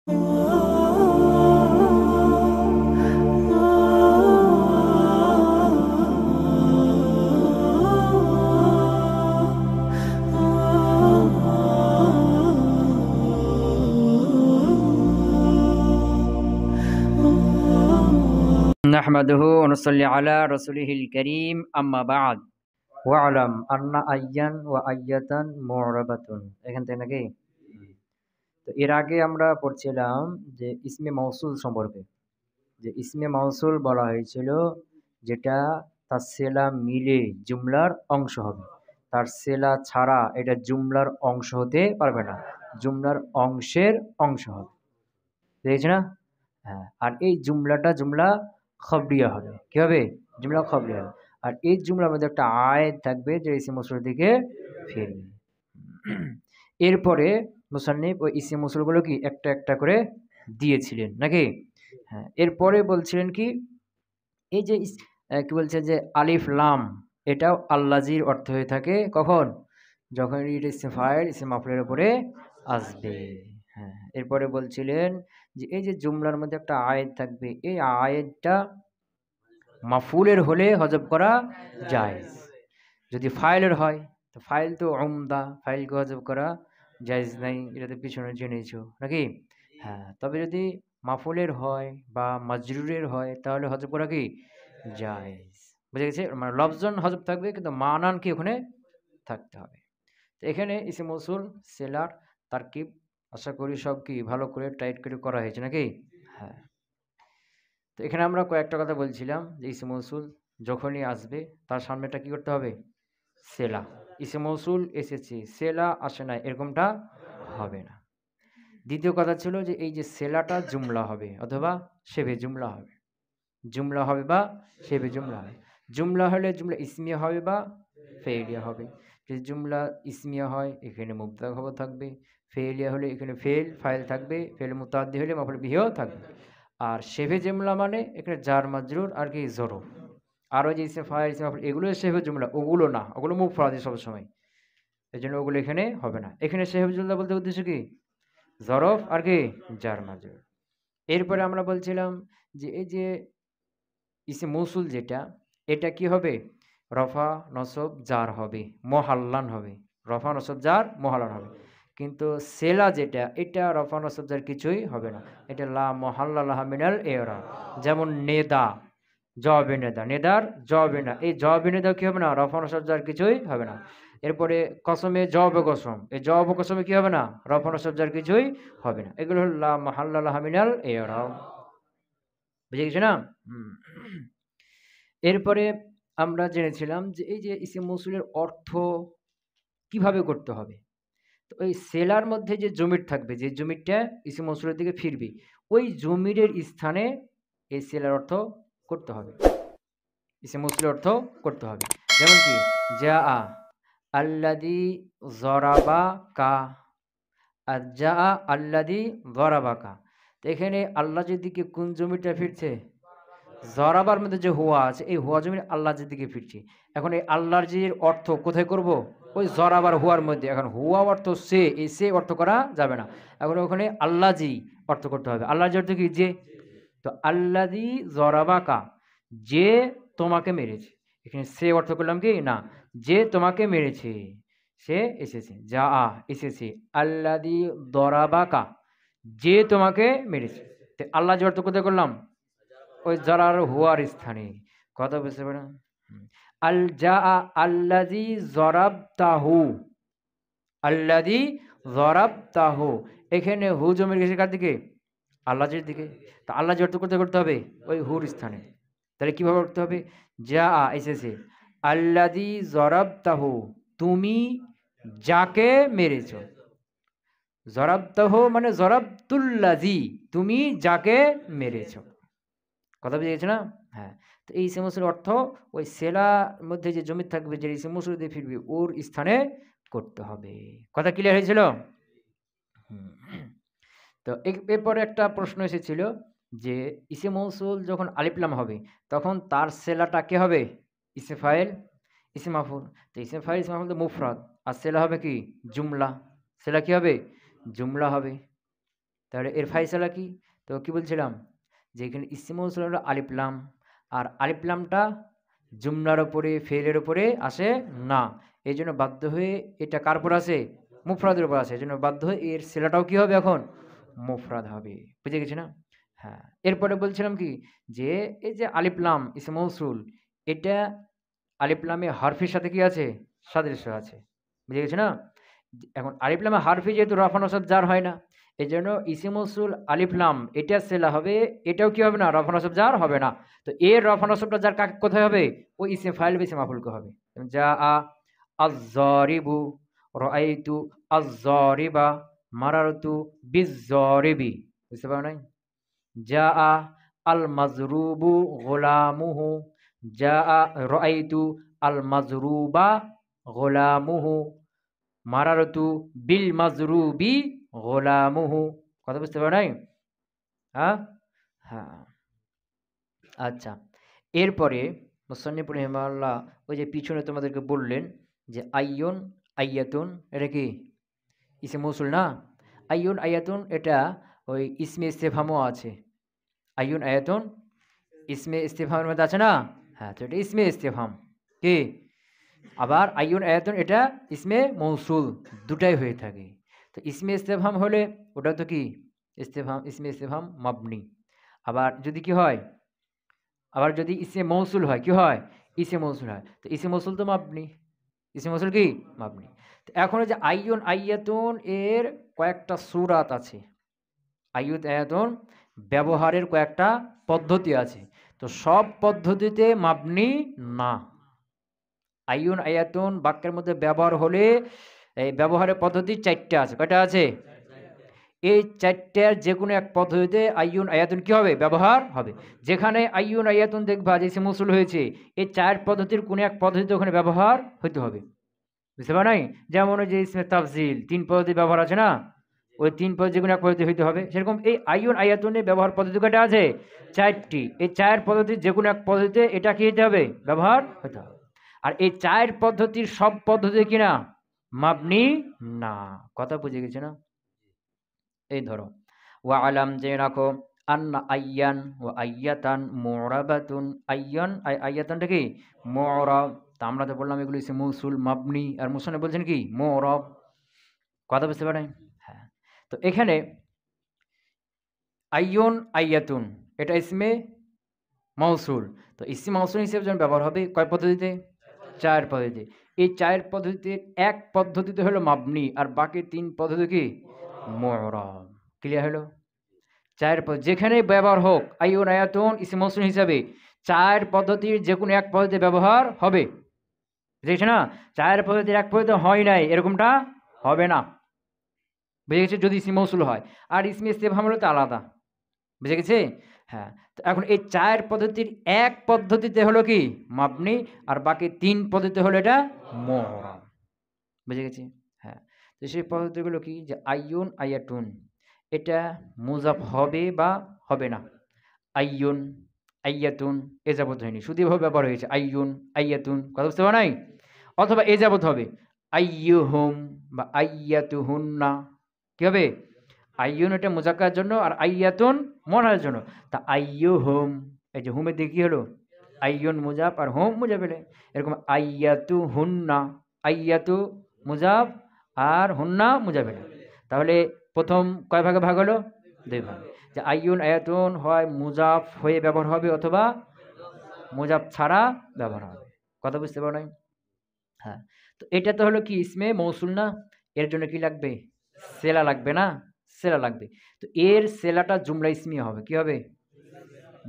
নাহমাদুহু ওয়া নুসাল্লি আলা রাসূলিহিল কারীম আম্মা বা'দ ওয়া'লাম আন্না আইয়ান ওয়া আইয়াতান মু'রাবাতুন। এখান থেকে নাকি? তো এর আগে আমরা পড়ছিলাম যে ইসমে মাউসুল সম্পর্কে, যে ইসমে মাউসুল বলা হয়েছিল যেটা তার সিলা মিলে জুমলার অংশ হবে, তার সিলা ছাড়া এটা জুমলার অংশ হতে পারবে না, জুমলার অংশের অংশ হবে। বুঝেছ না? হ্যাঁ, আর এই জুমলাটা জুমলা খবরিয়া হবে। কি হবে? জুমলা খবরিয়া হবে। আর এই জুমলার মধ্যে একটা আয়াত থাকবে যে ইসিম মৌসুলের দিকে ফিরবে। এরপরে মুসান্নিফ ওই ইসিম মৌসুলগুলো কি একটা একটা করে দিয়েছিলেন নাকি? হ্যাঁ, এরপরে বলছিলেন কি এই যে কি বলছে যে আলিফ লাম, এটাও আল্লাজির অর্থ হয়ে থাকে কখন? যখন এটা ইসম ফাইল ইসম মাফউলের উপরে আসবে। হ্যাঁ, এরপরে বলছিলেন যে এই যে জুমলার মধ্যে একটা আয়াত থাকবে, এই আয়াতটা মাফউলের হলে হজব করা জায়েজ। যদি ফাইলের হয় তো ফাইল তো উমদা, ফাইলকে হজব করা জায়েজ নাই, এটা তো পিছনে জেনেছো নাকি? হ্যাঁ, তবে যদি মাফউলের হয় বা মাজরুরের হয় তাহলে হজব করা কি জায়েজ। বুঝে গেছে? মানে লফজন হজব থাকবে কিন্তু মানান কি ওখানে থাকতে হবে। তো এখানে ইসম মৌসুল সেলার তারকিব আশা করি সব কি ভালো করে টাইট করে করা হয়েছে নাকি? হ্যাঁ, তো এখানে আমরা কয়েকটা কথা বলছিলাম যে ইসম মৌসুল যখনই আসবে তার সামনেটা কি করতে হবে? সেলা। ইসম মৌসুল এসেছে, সেলা আসে না, এরকমটা হবে না। দ্বিতীয় কথা ছিল যে এই যে সেলাটা জুমলা হবে অথবা শেবে জুমলা হবে, জুমলা হবে বা শেবে জুমলা হবে। জুমলা হলে জুমলা ইসমিয়া হবে বা ফেইলিয়া হবে। যদি জুমলা ইসমিয়া হয় এখানে মুবতাদা খবর থাকবে, ফেইলিয়া হলে এখানে ফেল ফাইল থাকবে, ফেল মুতাআদ্দি হলে মাফউল বিহিও থাকবে। আর শেবে জুমলা মানে এখানে জার মাজরুর আর কি জরফ। আর ওই যে ইসম ফাইল ইসম মাফউল এগুলো শেবে জুমলা, ওগুলো না, ওগুলো মুফরাদি সবসময়, এই জন্য ওগুলো এখানে হবে না। এখানে শেবে জুমলা বলতে উদ্দেশ্য কি? জরফ আর কি জার মাজরুর। এরপরে আমরা বলছিলাম যে এই যে ইসম মৌসুল যেটা, এটা কি হবে? রফা নসব জার হবে, মোহাল্লান হবে। রফা নসব জার মোহাল্লান হবে। কিন্তু সেলা যেটা, এটা রফা নসব জার কিছুই হবে না, এটা লা মোহাল্লা লাহা মিনাল এরা। যেমন নেদা, জবাবে নেদা, নেদার জবাবে না, এই জবাবে নেদা কি হবে না? রফা নসব জার কিছুই হবে না। এরপরে কসমে জবাবে কসম, এই জবাব কসমে কি হবে না? রফা নসব জার কিছুই হবে না। এগুলো হল লা মোহাল্লা লাহা মিনাল এরা। বুঝে গেছে না? এরপরে আমরা জেনেছিলাম যে এই যে ইসম মৌসুলের অর্থ কিভাবে করতে হবে। তো ওই সেলার মধ্যে যে জমির থাকবে, যে জমিরটা ইসম মৌসুলের দিকে ফিরবে, ওই জমিরের স্থানে এই সেলার অর্থ করতে হবে, ইসম মৌসুলের অর্থ করতে হবে। যেমন কি জা আ আল্লাদি জরাবা কা, আর জা আ আল্লাদি জরাবা কা। তো এখানে আল্লাহর দিকে কোন জমিটা ফিরছে? জরাবার মধ্যে যে হুয়া আছে, এই হুয়া জমির আল্লাহর দিকে ফিরছে। এখন এই আল্লাহর জির অর্থ কোথায় করব? ওই জরাবার হুয়ার মধ্যে। এখন হুয়া অর্থ সে, এই সে অর্থ করা যাবে না, এখন ওখানে আল্লাহ জি অর্থ করতে হবে। আল্লাহ জি অর্থ কি? যে। তো আল্লাদি জরাবাকা, যে তোমাকে মেরেছে। এখানে সে অর্থ করলাম কি না, যে তোমাকে মেরেছে, সে এসেছে, যা আ এসেছে। আল্লাদি দরাবাকা, যে তোমাকে মেরেছে। তো আল্লাহ জি অর্থ কোথায় করলাম? ওই জারার হুয়ার স্থানে। কথা বুঝতে পারেন? আল জা আল্লাযী যরাবতাহু, আল্লাযী যরাবতাহু, এখানে হু জমির গেছে কার দিকে? আল্লাহর দিকে। তা আল্লাহ অর্থ করতে করতে হবে ওই হুর স্থানে। তাহলে কিভাবে করতে হবে? যা এসেছে আল্লাযী যরাবতাহু, তুমি যাকে মেরেছো। যরাবতাহু মানে যরাবতুল্লাযী, তুমি যাকে মেরেছো। কথা বুঝে গেছে না? হ্যাঁ, তো এই ইসম মৌসুলের অর্থ ওই সেলার মধ্যে যে জমি থাকবে, যে ইসম মৌসুল দিয়ে ফিরবে, ওর স্থানে করতে হবে। কথা ক্লিয়ার হয়েছিল? তো এরপরে একটা প্রশ্ন এসেছিল যে ইসম মৌসুল যখন আলিফ লাম হবে তখন তার সেলাটা কে হবে? ইসম ফাইল ইসম মাফউল। তো ইসম ফাইল ইসম মাফউল তো মুফরাদ, আর সেলা হবে কি? জুমলা। সেলা কি হবে? জুমলা হবে। তাহলে এর ফায়সালা কি? তো কি বলছিলাম যে এখানে ইসমে মৌসুল হলো আলিফ লাম, আর আলিফ লামটা জুমলার উপরে ফেলের উপরে আসে না, এই জন্য বাধ্য হয়ে এটা কার উপর আছে? মুফরাদের উপর আছে, এই জন্য বাধ্য হয়ে এর সেলাটাও কি হবে এখন? মুফরাদ হবে। বুঝে গেছি না? হ্যাঁ, এরপরে বলছিলাম কি যে এই যে আলিফ লাম ইসমে মৌসুল, এটা আলিফ লামে হরফের সাথে কি আছে? সাদৃশ্য আছে। বুঝে গেছে না? এখন আলিফ লামে হরফে যেহেতু রফা নসব জার হয় না, এজন্য ইসিম মৌসুল আলিফ লাম এটা সেলা হবে, এটাও কি হবে না? রফা নসব জার হবে না। তো এর রফা নসবটা জার কাকে কোথায় হবে? ওই ইসিম ফাইল বা ইসিম মাফউলকে হবে। যা আ আয-যারিবু, রাআইতু আয-যারিবা, মারারতু বিয-যারিবি। বুঝতে পারো নাই? যা আ আল মাজরুবু গোলামুহু, যা আ রাআইতু আল মাজরুবা গোলামুহু, মারারতু বিল মাজরুবি গোলামুহু। কথা বুঝতে পারো নাই? হ্যাঁ, হ্যাঁ, আচ্ছা। এরপরে মুসান্নিফ রাহিমাহুল্লাহ ওই যে পিছনে তোমাদেরকে বললেন যে আইয়ুন আইয়াতুন, এটা কি ইসমে মৌসুল না? আইয়ুন আইয়াতুন এটা ওই ইসমে ইস্তেফহামও আছে। আইয়ুন আয়াতুন ইসমে ইস্তেফহামের মধ্যে আছে না? হ্যাঁ, তো এটা ইসমে ইস্তেফহাম কি? আবার আইয়ুন আয়াতুন এটা ইসমে মৌসুল, দুটাই হয়ে থাকে। তো ইসমে ইস্তেফহাম হলে ওটা তো কি ইস্তেফহাম, ইসমে ইস্তেফহাম মাবনি। আবার যদি কি হয়, আবার যদি ইসমে মৌসুল হয় কি হয়? ইসমে মৌসুল হয়, তো ইসমে মৌসুল তো মাবনি, ইসমে মৌসুল কি মাবনি। তো এখন যে আইয়ুন আইয়াতুন এর কয়েকটা সূরাত আছে, আইয়ুন আয়াতুন ব্যবহারের কয়েকটা পদ্ধতি আছে, তো সব পদ্ধতিতে মাবনি না। আইয়ুন আয়াতুন বাক্যের মধ্যে ব্যবহার হলে এই ব্যবহারের পদ্ধতি ৪টা আছে। কয়টা আছে? এই ৪টার যে কোনো এক পদ্ধতিতে আইয়ুন আয়াতুন কি হবে? ব্যবহার হবে। যেখানে আইয়ুন আয়াতুন দেখবা যে ইসমে মৌসুল হয়েছে, এই ৪ পদ্ধতির কোনো এক পদ্ধতিতে ওখানে ব্যবহার হইতে হবে। বুঝতে পারো নাই? যেমন ওই যে ইসমে তাফজিল ৩ পদ্ধতি ব্যবহার আছে না? ওই ৩ পদ্ধতি যেকোনো এক পদ্ধতি হইতে হবে। সেরকম এই আইয়ুন আয়াতুনের ব্যবহার পদ্ধতি কয়টা আছে? ৪টি। এই ৪ পদ্ধতির যেকোনো এক পদ্ধতিতে এটা কি হইতে হবে? ব্যবহার হইতে হবে। আর এই ৪ পদ্ধতির সব পদ্ধতি কিনা মাবনি না। কথা বুঝে গেছে না? এই ধরো ওয়া আলাম, যে রাখো, আন্না আইয়ান ওয়া আইয়াতান মুরাবাতুন। আইয়ান আইয়াতানটা কি মুরাব। তা আমরা তো বললাম এগুলো ইসমে মৌসুল মাবনি, আর মুসান্নিফ বলছেন কি মুরাব। কথা বুঝতে পারেন? হ্যাঁ। তো এখানে আইয়ুন আইয়াতুন এটা ইসমে মৌসুল। তো ইসমে মৌসুল হিসেবে যখন ব্যবহার হবে কয় পদ্ধতিতে? ৪ পদ্ধতিতে। এই ৪ পদ্ধতিতে এক পদ্ধতিতে হলো মাবনি, আর বাকি ৩ পদ্ধতি কি মুরাব। ক্লিয়ার হলো? ৪ যেখানেই ব্যবহার হোক আইয়ুন আয়াতুন ইসমে মৌসুল হিসাবে ৪ পদ্ধতির যেকোনো এক পদ্ধতিতে ব্যবহার হবে। বুঝেছ না? ৪ পদ্ধতির এক পদ্ধতি হয় নাই এরকমটা হবে না। বুঝে গেছে? যদি ইসমে মৌসুল হয়। আর ইসমে ইস্তেফহাম হলো তো আলাদা। বুঝে গেছে? হ্যাঁ। তো এখন এই ৪ পদ্ধতির এক পদ্ধতিতে হলো কি মাবনি, আর বাকি ৩ পদ্ধতিতে হলো এটা মুরাব। বুঝে গেছি? হ্যাঁ। তো সেই পদ্ধতিগুলো কি? যে আইয়ুন আয়াতুন এটা মুজাফ হবে বা হবে না। আইয়ুন আইয়াতুন এ যাবত হয়নি, শুধু এভাবে ব্যবহার হয়েছে আইয়ুন আইয়াতুন। কথা বুঝতে পারো নাই? অথবা এ যাবত হবে আইয়ুহুম বা আইয়াতুহুন্না। কি হবে? আইয়ুন এটা মুজাক্কার জন্য, আর আইয়াতুন মুনাসের জন্য। তা আইয়ুহুম, এই যে হুমের দিকে কি হলো? আইয়ুন মুজাফ আর হুম মুজাফ এলে। এরকম আইয়াতুহুন্না, আইয়াতু মুজাফ আর হুন্না মুজাফ এলে। তাহলে প্রথম কয় ভাগে ভাগ হলো? ২ ভাগে। যে আইয়ুন আয়াতুন হয় মুজাফ হয়ে ব্যবহার হবে, অথবা মুজাফ ছাড়া ব্যবহার হবে। কথা বুঝতে পারো নাই? হ্যাঁ। তো এটা তো হলো কি ইসমে মৌসুল না? এর জন্য কি লাগবে? সেলা লাগবে না? সেলা লাগবে। তো এর সেলাটা জুমলা ইসমিয়া হবে। কি হবে?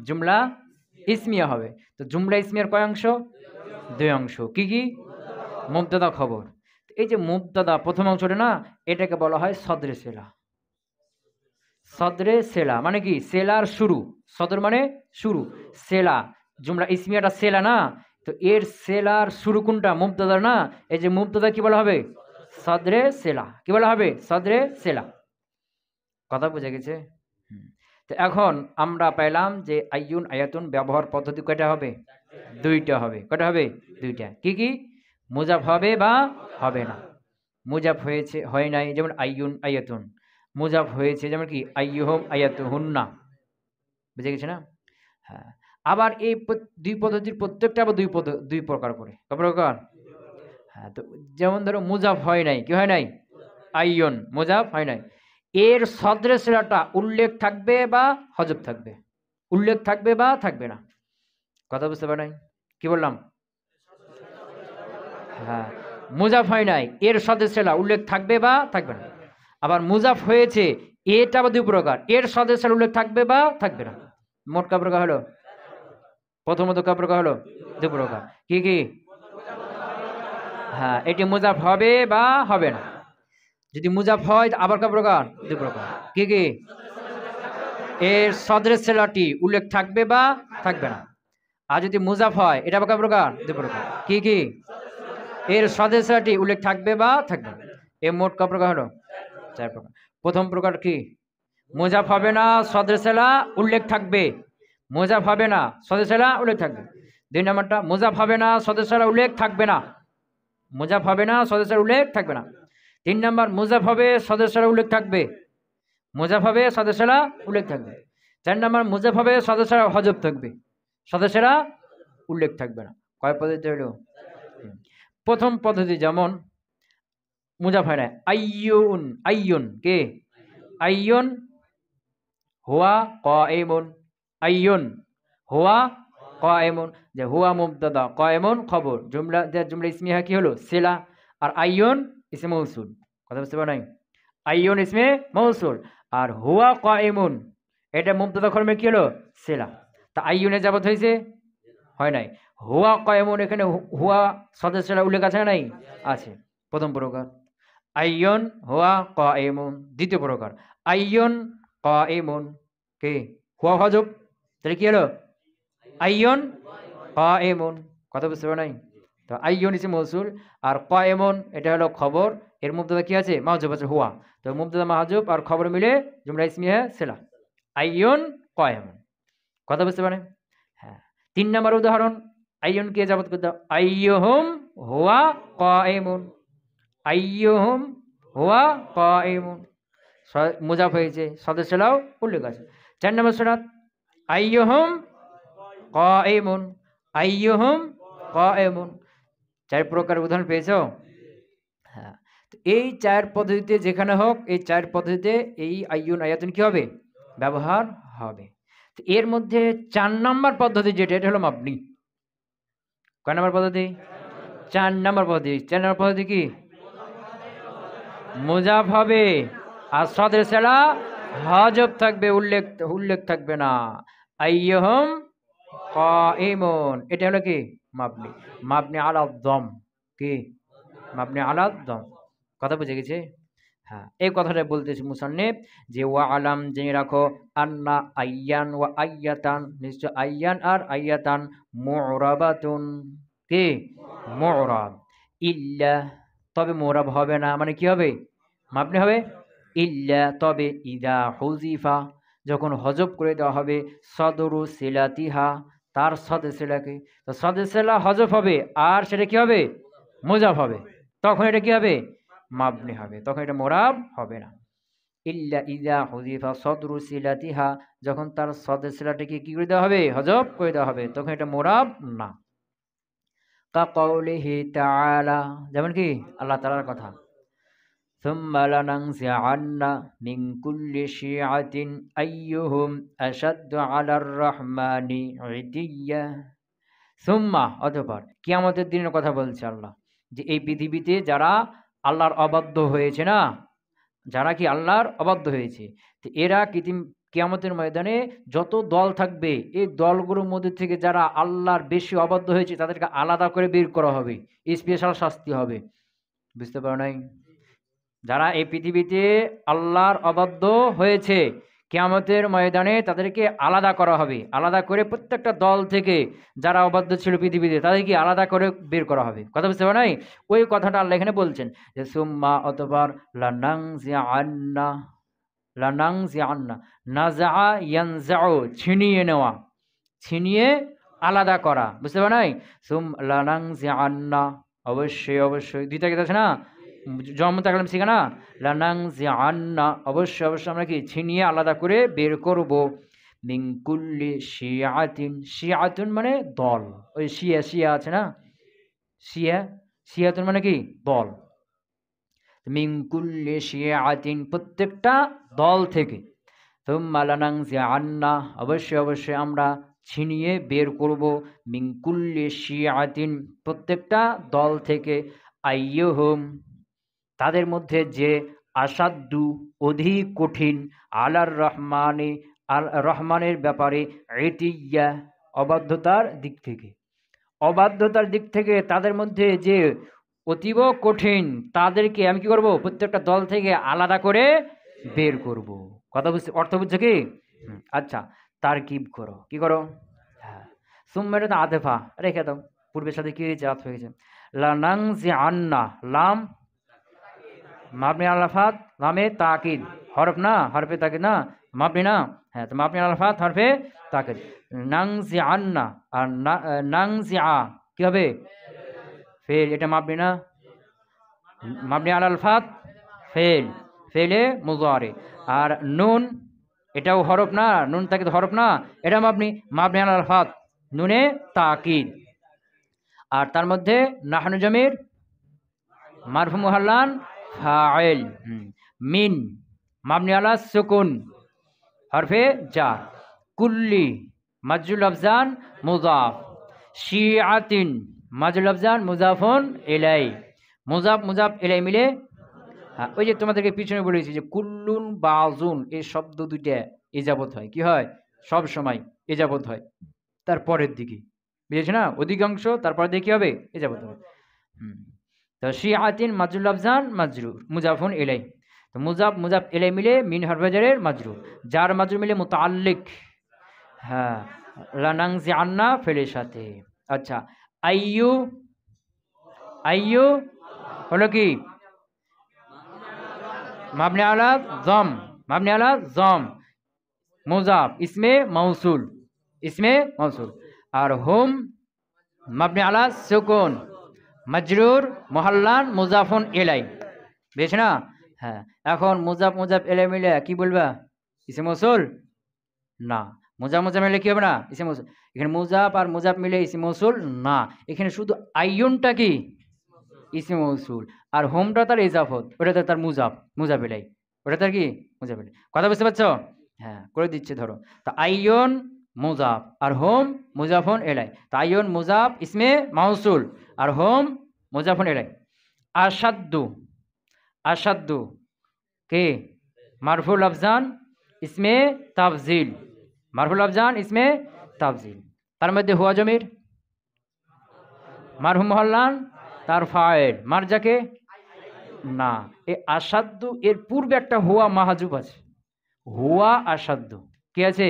জুমলা ইসমিয়া হবে। তো জুমলা ইসমিয়ার কয় অংশ? ২ অংশ। কি কি? মুবতাদা খবর। এই যে মুবতাদা প্রথম অংশটা না, এটাকে বলা হয় সদরে সেলা। সদরে সেলা মানে কি? সেলার শুরু। সদর মানে শুরু, সেলা জুমলা ইসমিয়াটা সেলা না? তো এর সেলার শুরু কোনটা? মুবতাদার না? এই যে মুবতাদা কি বলা হবে? সদরে সেলা। কি বলা হবে? সদরে সেলা। কথা বুঝে গেছে? তো এখন আমরা পাইলাম যে আইয়ুন আয়াতুন ব্যবহার পদ্ধতি কয়টা হবে? ২টা হবে। কয়টা হবে? ২টা। কি কি? মুজাফ হবে বা হবে না। মুজাফ হয়েছে হয় নাই, যেমন আইয়ুন আয়াতুন। মুজাফ হয়েছে, যেমন কি আইয়ুহুম আয়াতুহুন্না, বুঝে গেছে না? হ্যাঁ, আবার এই দুই পদ্ধতির প্রত্যেকটা আবার দুই প্রকার করে, কয় প্রকার? হ্যাঁ, তো যেমন ধরো মুজাফ হয় নাই, কি হয় নাই? আইয়ন মুজাফ হয় নাই, এর সদরে সিলাটা উল্লেখ থাকবে বা হজব থাকবে, উল্লেখ থাকবে বা থাকবে না। কথা বুঝতে পারে নাই? কি বললাম? হ্যাঁ, মুজাফ হয় নাই, এর সদরে সিলা উল্লেখ থাকবে বা থাকবে না। আবার মুজাফ হয়েছে, এটা আবার দুই প্রকার, এর সদরে সিলা উল্লেখ থাকবে বা থাকবে না। মোট কয় প্রকার হলো? প্রথমত কয় প্রকার হলো? দুই প্রকার। কি কি? হ্যাঁ, এটি মুজাফ হবে বা হবে না। যদি মুজাফ হয় আবার কয় প্রকার? দুই প্রকার। কি কি? এর সদরে সেলাটি উল্লেখ থাকবে বা থাকবে না। আর যদি মুজাফ হয়, এটা আবার কয় প্রকার? দুই প্রকার। কি কি? এর সদরে সেলাটি উল্লেখ থাকবে বা থাকবে না। এ মোট কয় প্রকার হলো? চার প্রকার। প্রথম প্রকার কি? মুজাফ হবে না, সদরে সেলা উল্লেখ থাকবে। মুজাফ হবে না, সদরে সেলা উল্লেখ থাকবে। দুই নম্বরটা মুজাফ হবে না, সদরে সেলা উল্লেখ থাকবে না। মুজাফ হবে না, সদরে সেলা উল্লেখ থাকবে না। তিন নম্বর মুজাফ হবে, সদরে সেলা উল্লেখ থাকবে। মুজাফ হবে, সদরে সেলা উল্লেখ থাকবে। চার নম্বর মুজাফ হবে, সদরে সেলা হজব থাকবে, সদরে সেলা উল্লেখ থাকবে না। কয় পদ্ধতি হলো? প্রথম পদ্ধতি যেমন মুজাফ হয় না, আইয়ুন, আইয়ুন কে? আইয়ুন হুয়া কায়েমুন, আইয়ুন হুয়া কায়েমুন, যে হুয়া মুবতাদা, কায়েমুন খবর, জুমলা যে জুমলা ইসমিহা কি হলো? সিলা। আর আইয়ুন ইসমে মৌসুল। কথা বুঝতে পারেন? আইয়ুন ইসমে মৌসুল, আর হুয়া কায়েমুন এটা মুবতাদা খবরে কি হলো? সিলা। তা আইয়ুনে যাবত হয়েছে? হয় নাই। হুয়া কায়েমুন, এখানে হুয়া সদস্যরা উল্লেখ আছে না নাই? আছে। প্রথম প্রকার আইয়ুন হুয়া কায়েমুন। দ্বিতীয় প্রকার আইয়ুন কায়েমুন কে? হুয়া হজব, তাহলে কি হলো? আইয়ুন কায়েমুন। কথা বুঝতে পারে নাই? তো আইয়ুন ইসমে মৌসুল, আর কায়েমুন এটা হলো খবর, এর মুবতাদা কি আছে? মাহজুব আছে হুয়া। তো মুবতাদা মাহজুব আর খবর মিলে জুমলা ইসমিয়া সিলা, আইয়ুন কায়েমুন। কথা বুঝতে পারেন? হ্যাঁ। তিন নম্বর উদাহরণ, আইয়ুন কে যাবত করতে দাও, আইয়ুহুম হুয়া কায়েমুন, আইয়ুহুম হুয়া কায়েমুন, মুজাফ হয়েছে, সদস্যরাও উল্লেখ আছে। চার নম্বর সুরাত আইয়ুহুম কায়েমুন, আইয়ুহুম কায়েমুন। চার প্রকার উদাহরণ পেয়েছো? হ্যাঁ। তো এই চার পদ্ধতিতে যেখানে হোক, এই চার পদ্ধতিতে এই আইয়ুন আয়াতুন কি হবে? ব্যবহার হবে। তো এর মধ্যে ৪ নম্বর পদ্ধতি যেটা, এটা হলো মাবনি। কয় নম্বর পদ্ধতি? ৪ নম্বর পদ্ধতি। ৪ নম্বর পদ্ধতি কি? মুজাফ হবে, আর সদরে সেলা হজব থাকবে, উল্লেখ থাকবে না। আইয়ুহুম কায়েমুন এটা হলো কি? মাবনি। মাবনি আলা দম। কি? মাবনি আলা দম। কথা বুঝে গেছে? হ্যাঁ, এই কথাটা বলতেছি মুসান্নিফ, যে ওয়া আলাম, জেনে রাখো, আন্না আইয়ান ওয়া আইয়াতান, নিশ্চয় আইয়ান আর আইয়াতান মুরাবাতুন, কি? মুরাব। ইল্লা তবে মুরাব হবে না, মানে কি হবে? মাবনি হবে। ইল্লা তবে, ইদা হুজিফা যখন হজব করে দেওয়া হবে, সদরু সিলাতিহা তার সদে সিলাকে, তো সদে সিলা হজব হবে, আর সেটা কি হবে? মুজাফ হবে, তখন এটা কি হবে? মাবনি হবে, তখন এটা মোরাব হবে না। ইল্লা ইদা হুযিফা সদরু সিলাতিহা যখন তার সদর সিলাটাকে কি করে দেওয়া হবে? হজব করে দেওয়া হবে, তখন এটা মোরাব না। কা কাউলিহি তাআলা, যেমন কি আল্লাহ তাআলার কথা, সুম্মা লানানজিআন্না মিন কুল্লি শিআতিন আইয়ুহুম আশাদ্দু আলার রহমানি ইতিয়্যা। সুম্মা অতঃপর, কিয়ামতের দিনের কথা বলছে আল্লাহ, যে এই পৃথিবীতে যারা আল্লাহর অবাধ্য হয়েছে না, যারা কি আল্লাহর অবাধ্য হয়েছে, তো এরা কিয়ামতের ময়দানে যত দল থাকবে, এই দলগুলোর মধ্যে থেকে যারা আল্লাহর বেশি অবাধ্য হয়েছে তাদেরকে আলাদা করে বের করা হবে, স্পেশাল শাস্তি হবে। বুঝতে পারো নাই? যারা এই পৃথিবীতে আল্লাহর অবাধ্য হয়েছে, কিয়ামতের ময়দানে তাদেরকে আলাদা করা হবে, আলাদা করে প্রত্যেকটা দল থেকে যারা অবাধ্য ছিল পৃথিবীতে তাদেরকে আলাদা করে বের করা হবে। কথা বুঝতে পারো নাই? ওই কথাটা আল্লাহ এখানে বলছেন, যে সুম্মা অতঃপর লানানজিআন্না, লানানজিআন্না, নাযা ইয়ানজাউ ছিনিয়ে নেওয়া, ছিনিয়ে আলাদা করা। বুঝতে পারো নাই? লানানজিআন্না অবশ্যই, অবশ্যই দুইটা কথা আছে না, জম তাকালাম শিখা না, লানাংজিআন্না অবশ্যই অবশ্যই আমরা কি ছিনিয়ে আলাদা করে বের করব, মিন কুল্লি শিয়াতিন, শিয়াতুন মানে দল, ওই শিয়া শিয়া আছে না, শিয়া শিয়াতুন মানে কি দল, মিন কুল্লি শিয়াতিন প্রত্যেকটা দল থেকে, তুম্মা লানাংজিআন্না অবশ্যই অবশ্যই আমরা ছিনিয়ে বের করব, মিন কুল্লি শিয়াতিন প্রত্যেকটা দল থেকে, আইয়ুহুম তাদের মধ্যে যে, আসাদ্দু অধিক কঠিন, আলার রহমানে আল রহমানের ব্যাপারে, ইতিয়া অবাধ্যতার দিক থেকে, অবাধ্যতার দিক থেকে তাদের মধ্যে যে অতীব কঠিন, তাদেরকে আমি কি করব, প্রত্যেকটা দল থেকে আলাদা করে বের করব। কথা বুঝছে, অর্থ বুঝছে কি? আচ্ছা, তারকিব করো, কি করো? হ্যাঁ, সুম্মা এটা তো আতেফা রেখে দাও, পূর্বের সাথে কি হয়েছে, আতফ হয়ে গেছে। লানাংজিআন্না লাম মাবনি আলাল ফাত, লামে তাকিদ হরফ না, হরফে তাকিদ না, মাবনি না, হ্যাঁ তো মাবনি আলাল ফাত হরফে তাকিদ, নাংজিআন্না আর নাংজিআ কি হবে, ফেল, এটা মাবনি না, মাবনি আলাল ফাত ফেল, ফেলে মুজারে, আর নুন এটাও হরফ না, নুন তাকিদ হরফ না, এটা মাবনি, মাবনি আলাল ফাত নুনে তাকিদ, আর তার মধ্যে নাহনু জমির মারফু মুহাল্লান ফাইল, মিন মাবনি আলা সুকুন হরফে জার, কুল্লি মাজরুল আফজান মুজাফ, শিআতিন মাজরুল আফজান মুজাফুন ইলাই, মুজাফ মুজাফ ইলাই মিলে, হ্যাঁ ওই যে তোমাদেরকে পিছনে বলেছি যে কুল্লুন বাজুন এই শব্দ দুইটা ইজাবত হয়, কি হয় সব সময় ইজাবত হয় তারপরের দিকে, বুঝেছো না, অধিকাংশ তারপরে দিয়ে কি হবে ইজাবত হবে। তো শিআতিন মাজরুল আফজান মাজরুর মুজাফুন ইলাই, তো মুজাফ মুজাফ ইলাই মিলে মিন হরফে জারের মাজরুর, যার মাজরুর মিলে মুতাআল্লিক, হ্যাঁ লানাংজিআন্না ফেলের সাথে। আচ্ছা, আইয়ু আইয়ু হলো কি মাবনি আলা জম, মাবনি আলা জম, মুজাফ ইসমে মৌসুল, ইসমে মৌসুল, আর হুম মাবনি আলা সুকুন মাজরুর মুহাল্লান মুজাফুন ইলাই, বেশ না, হ্যাঁ এখন মুজাফ মুজাফ ইলাই মিলে কি বলবা, ইসমে মৌসুল না, মুজাফ মুজাফ মিলে কি হবে না, ইসমে মৌসুল, এখানে মুজাফ আর মুজাফ মিলে ইসমে মৌসুল না, এখানে শুধু আইয়ুনটা কি ইসমে মৌসুল, আর হোমটা তার ইজাফত, ওটা তো তার মুজাফ মুজাফ ইলাই, ওটা তার কি মুজাফ ইলাই, কথা বুঝতে পারছো? হ্যাঁ করে দিচ্ছে, ধরো তো আইয়ুন মুজাফ আর হোম মুজাফুন ইলাই, তো আইয়ুন মুজাফ ইসমে মৌসুল আর হোম মুজাফুন ইলাই, আসাদ্দু আসাদ্দু কে মারফুল আফজান ইসমে তাফজিল, মারফুল আফজান ইসমে তাফজিল, তার মধ্যে হুয়া জমির মারহুম মুহাল্লান তার ফাইল, মারজাকে না, এই আসাদ্দু এর পূর্বে একটা হুয়া মাহাজুব আছে, হুয়া আসাদ্দু কি আছে,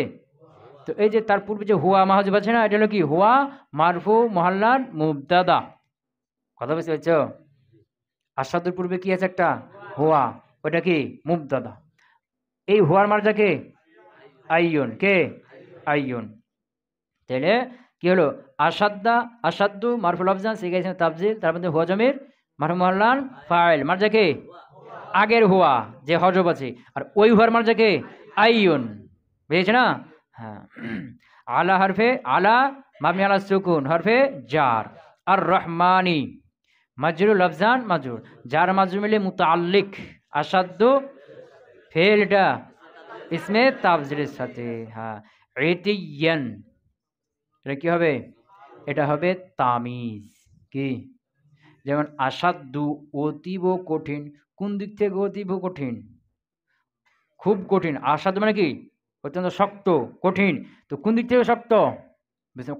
তো এই যে তার পূর্বে যে হুয়া মাহাজুব আছে না, এটা হলো কি হুয়া মারফু মুহাল্লান মুবতাদা, কথা বুঝতে পারছো? আসাদ্দুর পূর্বে কি আছে একটা হুয়া, ওটা কি মুবতাদা, এই হুয়ার মারজাকে আইয়ুন, কে আইয়ুন, তাহলে কি হলো আসাদ্দা আসাদ্দু মারফুল আফজান সিগাইছেন তাফজিল, তার মধ্যে হুয়া জমির মারফু মুহাল্লান ফাইল, মারজাকে আগের হুয়া যে হজব আছে, আর ওই হুয়ার মারজাকে আইয়ুন, বুঝেছ না, হ্যাঁ আলা হরফে আলা মাবনি আলা সুকুন হরফে জার, আর রহমানি মাজরুল আফজান মাজরুর, যার মাজরুর মিলে মুতাআল্লিক, আসাদ্দু ফেলটা ইসমে তাফজিলের সাথে, হ্যাঁ ইতিয়ান এটা কি হবে, এটা হবে তামিজ, কি যেমন আসাদ্দু অতীব কঠিন, কোন দিক থেকে অতীব কঠিন, খুব কঠিন, আসাদ্দু মানে কি অত্যন্ত শক্ত কঠিন, তো কোন দিক থেকে শক্ত,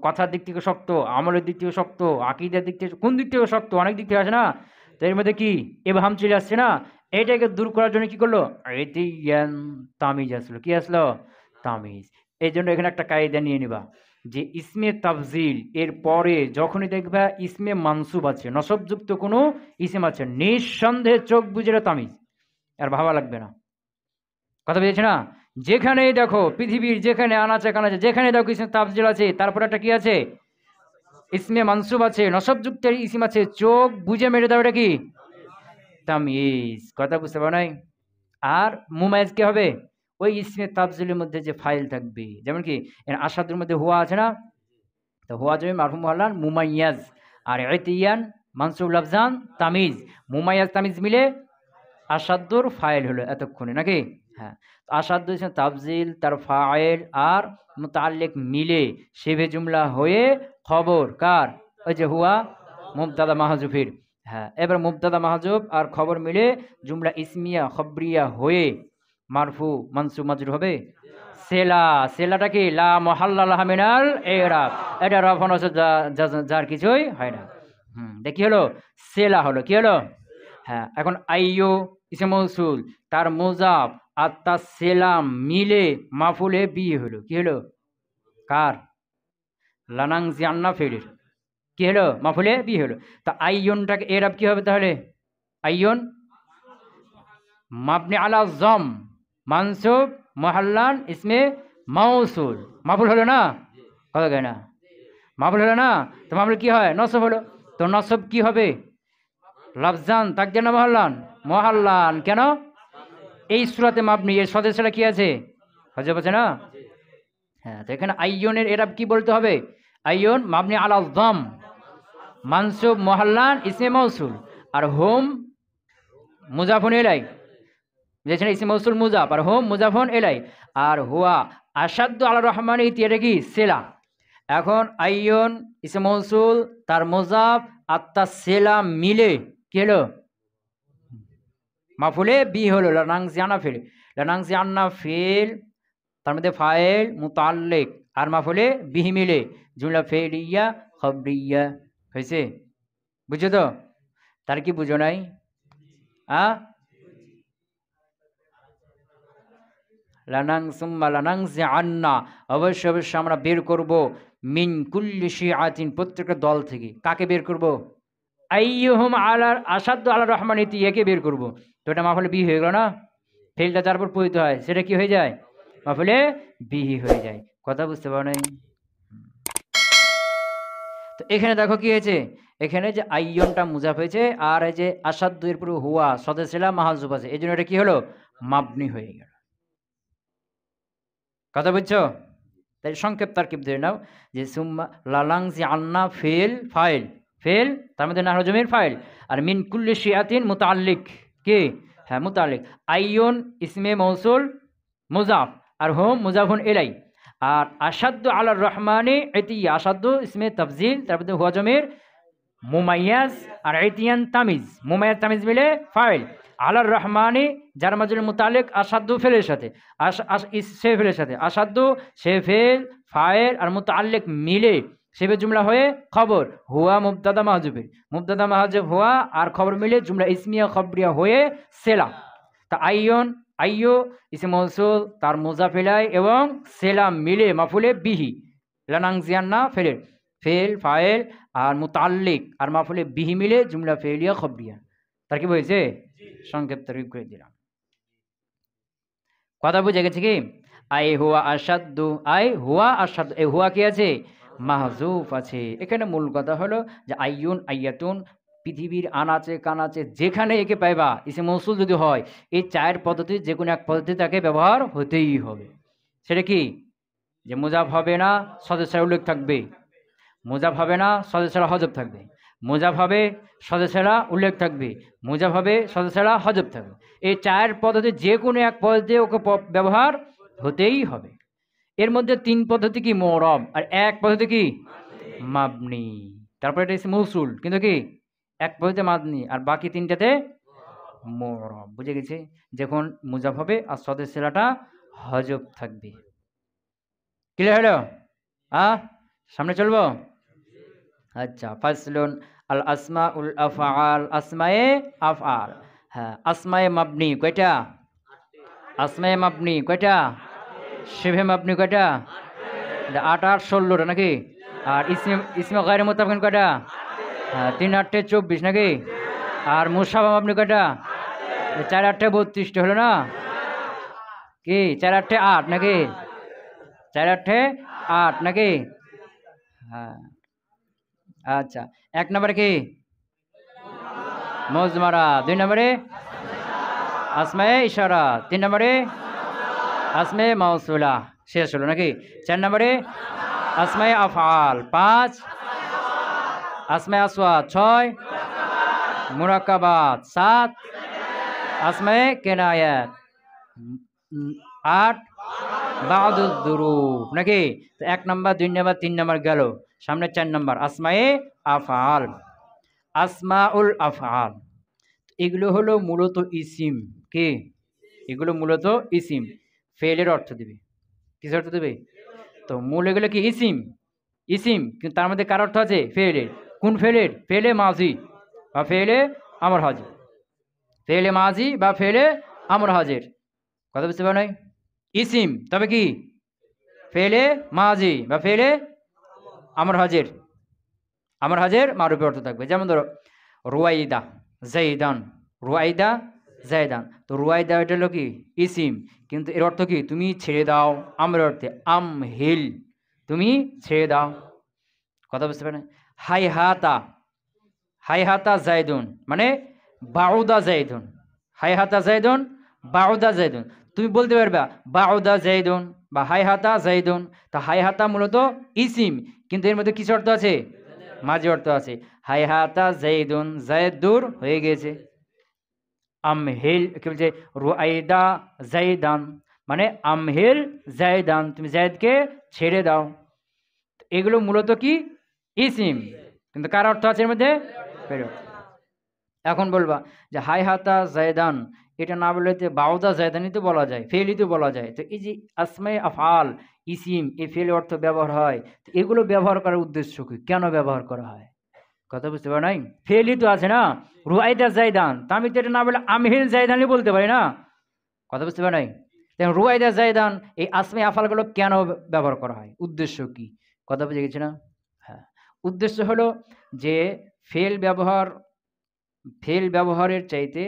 কথার দিক থেকে শক্ত, আমলের দিক থেকে শক্ত, আকীদার দিক থেকে, কোন দিক থেকে শক্ত, অনেক দিক থেকে আসে না, তো এর মধ্যে কি এবাহাম চলে আসছে না, এটাকে দূর করার জন্য কি করলো ইতিয়ান তামিজ আসলো, কি আসলো তামিজ, এই জন্য এখানে একটা কায়দা নিয়ে নিবা যে ইসমে তাফজিল এর পরে যখনই দেখবা ইসমে মানসুব আছে, নসবযুক্ত কোনো ইসম আছে, নিঃসন্দেহে চোখ বুঝে তামিজ, আর ভাবা লাগবে না, কথা বুঝেছে না, যেখানেই দেখো পৃথিবীর যেখানে আনাচে কানাচে যেখানে দেখো ইসমে তাফজিল আছে, তারপরে একটা কি আছে ইসমে মানসুব আছে, নসবযুক্তের ইসম আছে, চোখ বুঝে মেরে দাও, এটা কি তামিজ। কথা বুঝতে পারো নাই? আর মুমাইজ কি হবে? ওই ইসমে তাফজিলের মধ্যে যে ফাইল থাকবে, যেমন কি আসাদের মধ্যে হুয়া আছে না, তো হুয়া জমি মারফুম মুহাল্লাল মুমাইয়াজ, আর ইতিয়ান মানসুব লাফজান তামিজ, মুমাইয়াজ তামিজ মিলে আসাদুর ফাইল হলো এতক্ষণে নাকি? হ্যাঁ, আসাদু ইসমে তাফজিল তার ফাইল আর মুতাআল্লিক মিলে শিবে জুমলা হয়ে খবর কার? ওই যে হুয়া মুবতাদা মাহজুফের। হ্যাঁ, এবার মুবতাদা মাহজুব আর খবর মিলে জুমলা ইসমিয়া খবরিয়া হয়ে মারফু মানসুব মাজরুর হবে সেলা। সেলাটা কি? লা মুহাল্লা লাহা মিনাল ইরাব। এটা রফ নসব যার কিছুই হয় না। দেখি হলো সেলা হলো, কি হলো? হ্যাঁ, এখন আইয়ো ইসম মৌসুল তার মুজাফ আর তার সেলাম মিলে মাফুলে বিয়ে হলো, কি হলো? কার? লানাং জিয়ান্না ফেরের, কি হলো? মাফুলে বিয়ে হলো। তা আইয়নটাকে এরাব কি হবে তাহলে? আইয়ন মাবনি আলা জম মানসুব মুহাল্লান ইসমে মাউসুল, মাফুল হলো না? কথা কয় না? মাফুল হলো না? তো মাফুল কি হয়? নসব হলো। তো নসব কি হবে? লাফজান তাকদির না মুহাল্লান? মুহাল্লান। কেন? এই সূরাতে মাবনি, এর সদস্যরা কি আছে? হজব আছে না? হ্যাঁ, তো এখানে আইয়নের এরাব কি বলতে হবে? আইয়ন মাবনি আলা জম মানসুব মুহাল্লান ইসমে মাউসুল, আর হুম মুজাফুন ইলাই, যেখানে ইসমে মৌসুল মুজাফ আর হুম মুজাফুন ইলাই, আর হুয়া আসাদ্দু আলা রহমানি এটা কি? সেলা। এখন আইয়ন ইসমে মৌসুল তার মুজাফ আর তার সেলা মিলে কি হলো? মাফুলে বি হলো লানাং জিয়ানা ফেল। লানাং জিয়ান্না ফেল তার মধ্যে ফাইল মুতাল্লিক আর মাফুলে বিহি মিলে জুমলা ফেলিয়া খবরিয়া হয়েছে। বুঝছো তো? তার কি বুঝো নাই? লানাং সুম্মা লানাং জিআন্না, অবশ্যই অবশ্যই আমরা বের করব মিন কুল্লি শিআতিন, প্রত্যেকটা দল থেকে। কাকে বের করব? আইয়ুহুম আলা আসাদ্দু আলা রহমান একে বের করব। তো এটা মাফুলে বি হয়ে গেল না? ফেলটা যার উপর পতিত হয় সেটা কি হয়ে যায়? মাফুলে বিহি হয়ে যায়। কথা বুঝতে পারো নাই? তো এখানে দেখো কি হয়েছে, এখানে যে আইয়নটা মুজাফ হয়েছে আর এই যে আসাদ্দু এর পুরো হুয়া সদস্যলা মাহজুব আছে, এই জন্য এটা কি হলো? মাবনি হয়ে গেল। কথা বুঝছো? তাই সংক্ষেপ তারকিব ধরে নাও যে সুম্মা লালাং জি আন্না ফেল ফাইল, ফেল তার মধ্যে নাহর জমির ফাইল, আর মিন কুল্লি শিয়াতিন মুতাআল্লিক কি? হ্যাঁ মুতাআল্লিক। আইয়ুন ইসমে মৌসুল মুজাফ আর হুম মুজাফুন ইলাই, আর আসাদ্দু আলার রহমানি এটি আসাদ্দু ইসমে তাফজিল তার মধ্যে হুয়া জমির মুমাইয়াজ আর ইতিয়ান তামিজ, মুমাইয়াজ তামিজ মিলে ফাইল আলার রহমানি যার মাজুল মুতালিক আসাদ্দু ফেলের সাথে সে ফেলের সাথে আসাদ্দু সে ফেল ফাইল আর মুতাল্লিক মিলে সেবে জুমলা হয়ে খবর হুয়া মুবতাদা মাহজুবের, মুবতাদা মাহজুব হুয়া আর খবর মিলে জুমলা ইসমিয়া খবরিয়া হয়ে সেলা। তা আইয়ন আইয়ো ইসে মৌসুল তার মুজাফিলাই এবং সেলাম মিলে মাফুলে বিহি লানাং জিয়ান্না ফেলের ফেল ফাইল আর মুতাল্লিক আর মাফুলে বিহি মিলে জুমলা ফেলিয়া খবরিয়া। তার কি বলছে? সংক্ষেপ তরিক করে দিলাম। কথা বুঝে গেছে কি? আই হুয়া আসাদ্দু, আই হুয়া আসাদ্দু, এই হুয়া কি আছে? মাহজুফ আছে। এখানে মূল কথা হলো যে আইয়ুন আইয়াতুন পৃথিবীর আনাচে কানাচে যেখানে একে পাইবা ইসে মৌসুল যদি হয়, এই চায়ের পদ্ধতি যে কোনো এক পদ্ধতি তাকে ব্যবহার হতেই হবে। সেটা কি? যে মুজাফ হবে না সদস্যের উল্লেখ থাকবে, মুজাফ হবে না সদস্যরা হজব থাকবে, মুজাফ হবে সদস্যরা উল্লেখ থাকবে, মুজাফ হবে সদস্যরা হজব থাকবে। এই চায়ের পদ্ধতি যে কোনো এক পদ্ধতি ওকে ব্যবহার হতেই হবে। এর মধ্যে তিন পদ্ধতি কি? মুরাব, আর এক পদ্ধতি কি? মাবনি। তারপরে এটা হচ্ছে মৌসুল, কিন্তু কি এক পদ্ধতি মাবনি আর বাকি তিনটাতে মুরাব। বুঝে গেছে? যখন মুজাফ হবে আর সদস্যরাটা হজব থাকবে। ক্লিয়ার হলো? সামনে চলবো। আচ্ছা, ফাসলুন আল আসমা উল আফআল, আসমায়ে আফআল। হ্যাঁ, আসমায়ে মাবনি কয়টা? আসমায়ে মাবনি কয়টা? শিবে মাবনি কয়টা? 8 8 16টা নাকি? আর ইসমে গায়রে মুতাফিন কয়টা? হ্যাঁ, 3 8 24 নাকি? আর মুসাবা মাবনি কয়টা? 4 8 32টা হলো না কি? 4 8 8 নাকি? 4 8 8 নাকি? হ্যাঁ, আচ্ছা। 1 নম্বরে কি? মুজমারা, 2 নম্বরে আসমায়ে ইশারা, 3 নম্বরে আসমায়ে মাউসুলা, শেষ হলো নাকি? 4 নম্বরে আসমায়ে আফআল, 5 আসমায়ে আসওয়াত, 6 মুরাক্কাবাত, 7 আসমায়ে কিনায়াত, 8 বাদুদ দুরুব নাকি? তো 1 নাম্বার, 2 নাম্বার, 3 নাম্বার গেল, সামনে 4 নাম্বার আসমায়ে আফআল, আসমাউল আফআল। এগুলো হলো মূলত ইসিম। কি এগুলো? মূলত ইসিম, ফেলের অর্থ দিবে। কিসের অর্থ দেবে? তো মূল এগুলো কি ইসিম, ইসিম, কিন্তু তার মধ্যে কার অর্থ আছে? ফেলের। কোন ফেলের? ফেলে মাজি বা ফেলে আমর হাজি, ফেলে মাজি বা ফেলে আমর হাজের। কথা বুঝতে পারো নাই? ইসিম, তবে কি ফেলে মাজি বা ফেলে আমর হাজের, আমর হাজের মারুফে অর্থ থাকবে। যেমন ধরো রুয়াইদা জাইদান, রুয়াইদা জাইদান। তো রুয়াইদা এটা হলো কি ইসিম, কিন্তু এর অর্থ কি? তুমি ছেড়ে দাও। আমর অর্থে আম হিল, তুমি ছেড়ে দাও। কথা বুঝতে পারেন? হাই হাতা, হাই হাতা জাইদুন মানে বাউদা জাইদুন, হাই হাতা জাইদুন, বাউদা জাইদুন। তুমি বলতে পারবা বাউদা জাইদুন বা হাই হাতা জাইদুন। তা হাই হাতা মূলত ইসিম, কিন্তু এর মধ্যে কিছু অর্থ আছে? মাঝে অর্থ আছে। হাই হাতা জাইদুন, জায়দ দূর হয়ে গেছে। আমহিল কি বলছে? রুআইদা জাইদান মানে আমহিল জাইদান, তুমি জায়দকে ছেড়ে দাও। এগুলো মূলত কি ইসিম, কিন্তু কার অর্থ আছে এর মধ্যে? ফেরত। এখন বলবা যে হাই হাতা জায়দান, এটা না বললে তো বাউদা জায়দানি তো বলা যায়, ফেলই তো বলা যায়। তো এই যে আসমায়ে আফআল ইসিম, এই ফেল অর্থ ব্যবহার হয়, তো এগুলো ব্যবহার করার উদ্দেশ্য কি? কেন ব্যবহার করা হয়? কথা বুঝতে পারো নাই? ফেলই তো আছে না, রুয়াইদা জায়দান, তা আমি তো এটা না বলে আমহিল জায়দানি বলতে পারি না। কথা বুঝতে পারো নাই? রুয়াইদা জায়দান, এই আসমায়ে আফআলগুলো কেন ব্যবহার করা হয়? উদ্দেশ্য কি? কথা বুঝে গেছি না? হ্যাঁ, উদ্দেশ্য হলো যে ফেল ব্যবহার, ফেল ব্যবহারের চাইতে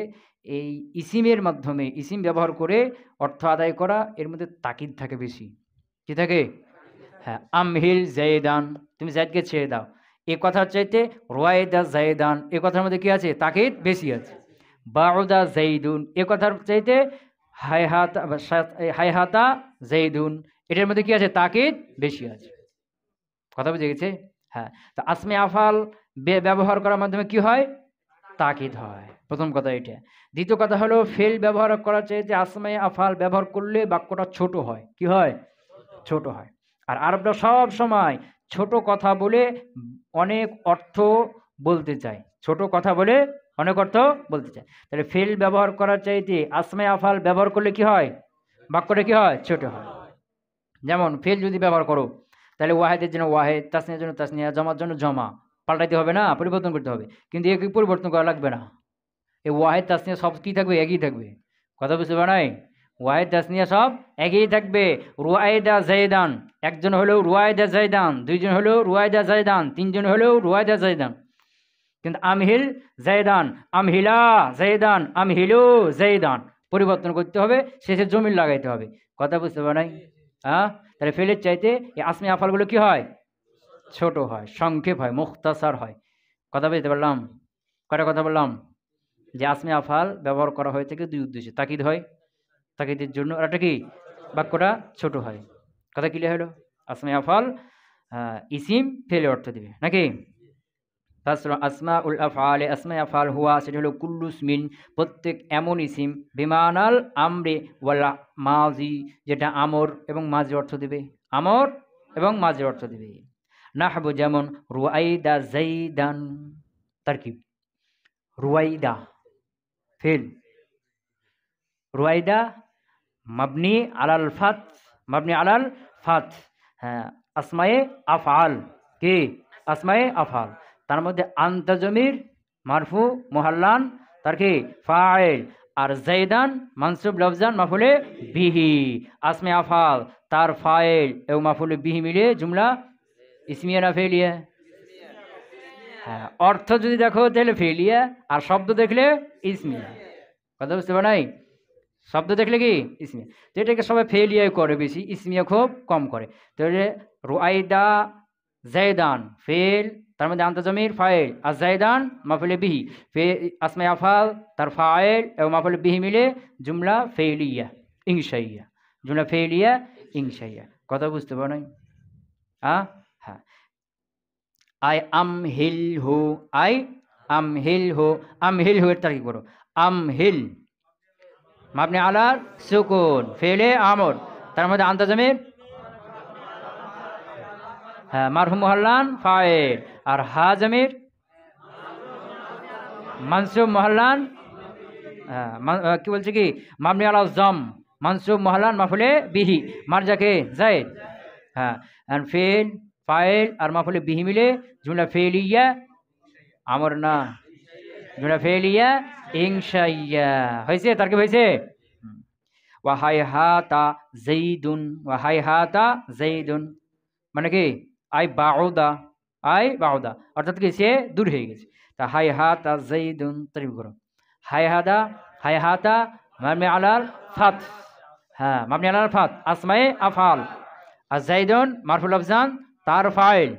এই ইসিমের মাধ্যমে, ইসিম ব্যবহার করে অর্থ আদায় করা, এর মধ্যে তাকিদ থাকে বেশি। কি থাকে? হ্যাঁ, আমহিল জাইদান, তুমি জায়দকে ছেড়ে দাও। এ কথার চাইতে রুয়াইদা জাইদান, এ কথার মধ্যে কি আছে? তাকিদ বেশি আছে। বাউদা জাইদুন, এ কথার চাইতে হাইহাতা হাইহাতা জাইদুন, এটার মধ্যে কি আছে? তাকিদ বেশি আছে। কথা বুঝে গেছে? হ্যাঁ, তো আসমে আফাল ব্যবহার করার মাধ্যমে কি হয়? তাকিদ হয়। প্রথম কথা এটা। দ্বিতীয় কথা হলো ফেল ব্যবহার করার চাইতে আসমায়ে আফআল ব্যবহার করলে বাক্যটা ছোট হয়। কি হয়? ছোট হয়। আর আরবরা সব সময় ছোট কথা বলে অনেক অর্থ বলতে চায়। ছোট কথা বলে অনেক অর্থ বলতে চায়। তাহলে ফেল ব্যবহার করার চাইতে আসমায়ে আফআল ব্যবহার করলে কি হয়? বাক্যটা কি হয়? ছোট হয়। যেমন ফেল যদি ব্যবহার করো, তাহলে ওয়াহেদের জন্য ওয়াহেদ, তাসনিয়ার জন্য তাসনিয়া, জমার জন্য জমা, পাল্টাইতে হবে না, পরিবর্তন করতে হবে। কিন্তু একে পরিবর্তন করা লাগবে না। এই ওয়াহেদ তাসনিয়া সব কি থাকবে? একই থাকবে। কথা বুঝতে পারো নাই? ওয়াহেদ তাসনিয়া সব একই থাকবে। রুয়াইদা জাইদান, একজন হলেও রুয়াইদা জাইদান, দুইজন হলেও রুয়াইদা জাইদান, তিনজন হলেও রুয়াইদা জাইদান। কিন্তু আমহিল জাইদান, আমহিলা জাইদান, আমহিলু জাইদান, পরিবর্তন করতে হবে, শেষে জমির লাগাইতে হবে। কথা বুঝতে পারো নাই? হ্যাঁ, তাহলে ফেলের চাইতে এই আসমি আফালগুলো কি হয়? ছোট হয়, সংক্ষেপ হয়, মুখতাসার হয়। কথা বুঝতে পারলাম? কয়টা কথা বললাম? যে আসমি আফাল ব্যবহার করা হয়ে থাকে দুই উদ্দেশ্যে। তাকিদ হয়, তাকিদের জন্য, আর একটা কি? বাক্যটা ছোট হয়। কথা ক্লিয়ার হলো? আসমি আফাল ইসিম ফেলে অর্থ দিবে নাকি? তাছাড়া আসমা উল আফআলে, আসমা আফআল হুয়া, সেটা হলো কুল্লু ইসমিন, প্রত্যেক এমন ইসিম, বিমানাল আমরে ওয়ালা মাজি, যেটা আমর এবং মাঝে অর্থ দেবে, আমর এবং মাঝে অর্থ দেবে। নাহবু যেমন রুয়াইদা জাইদান, তারকিব রুয়াইদা ফেল, রুয়াইদা মাবনি আলাল ফাত, মাবনি আলাল ফাত। হ্যাঁ, আসমায়ে আফআল কি? আসমায়ে আফআল, তার মধ্যে আনতা জমির মারফু মুহাল্লান, তার কি? ফাইল। আর জাইদান মানসুব লফজান মাফুলে বিহি। আসমে আফআল তার ফাইল এবং মাফুলে বিহি মিলে জুমলা ইসমিয়া না ফেলিয়া? হ্যাঁ, অর্থ যদি দেখো তাহলে ফেলিয়া, আর শব্দ দেখলে ইসমিয়া। কথা বুঝতে পারো নাই? শব্দ দেখলে কি ইসমিয়া। তো এটাকে সবাই ফেলিয়াই করে বেশি, ইসমিয়া খুব কম করে। তাহলে রুয়াইদা জাইদান ফেল, তার মধ্যে আনতা জমির ফাইল, আর জাইদান মাফুলে বিহি, আসমে আফাল তার ফাইল এবং মাফুলে বিহি মিলে জুমলা ফেইলিয়া ইনশাইয়া, জুমলা ফেইলিয়া ইনশাইয়া। কথা বুঝতে পারো নাই? হ্যাঁ, আই আম হিল হু, আই আম হিল হু, আম হিল হু এর তারিখ করো, আম হিল মাবনি আলার সুকুন ফেলে আমর, তার মধ্যে আনতা জমির হ্যাঁ মারহুম মহল্লান ফাইল, আর হা জমির মানসুব মহল্লান কি বলছে কি মাবনি আলা জম মানসুব মহল্লান মাফুলে বিহি মারজাকে জায়েদ। হ্যাঁ, ফেল ফাইল আর মাফুলে বিহি মিলে জুমলা ফেলিয়া আমর না, জুমলা ফেলিয়া ইনশাইয়া হয়েছে। তার কি হয়েছে? ওয়াহাইহাতা জাইদুন, ওয়াহাইহাতা জাইদুন মানে কি আই বাউদা, আই বাউদা অর্থাৎ কি সে দূর হয়ে গেছে। তা হাইহাতা জাইদুন তারিফ করো, হাইহাদা হাইহাতা মাবনি আলাল ফাত, হ্যাঁ মাবনি আলাল ফাত আসমায়ে আফআল, আর জাইদুন মারফুল আফজান তার ফাইল,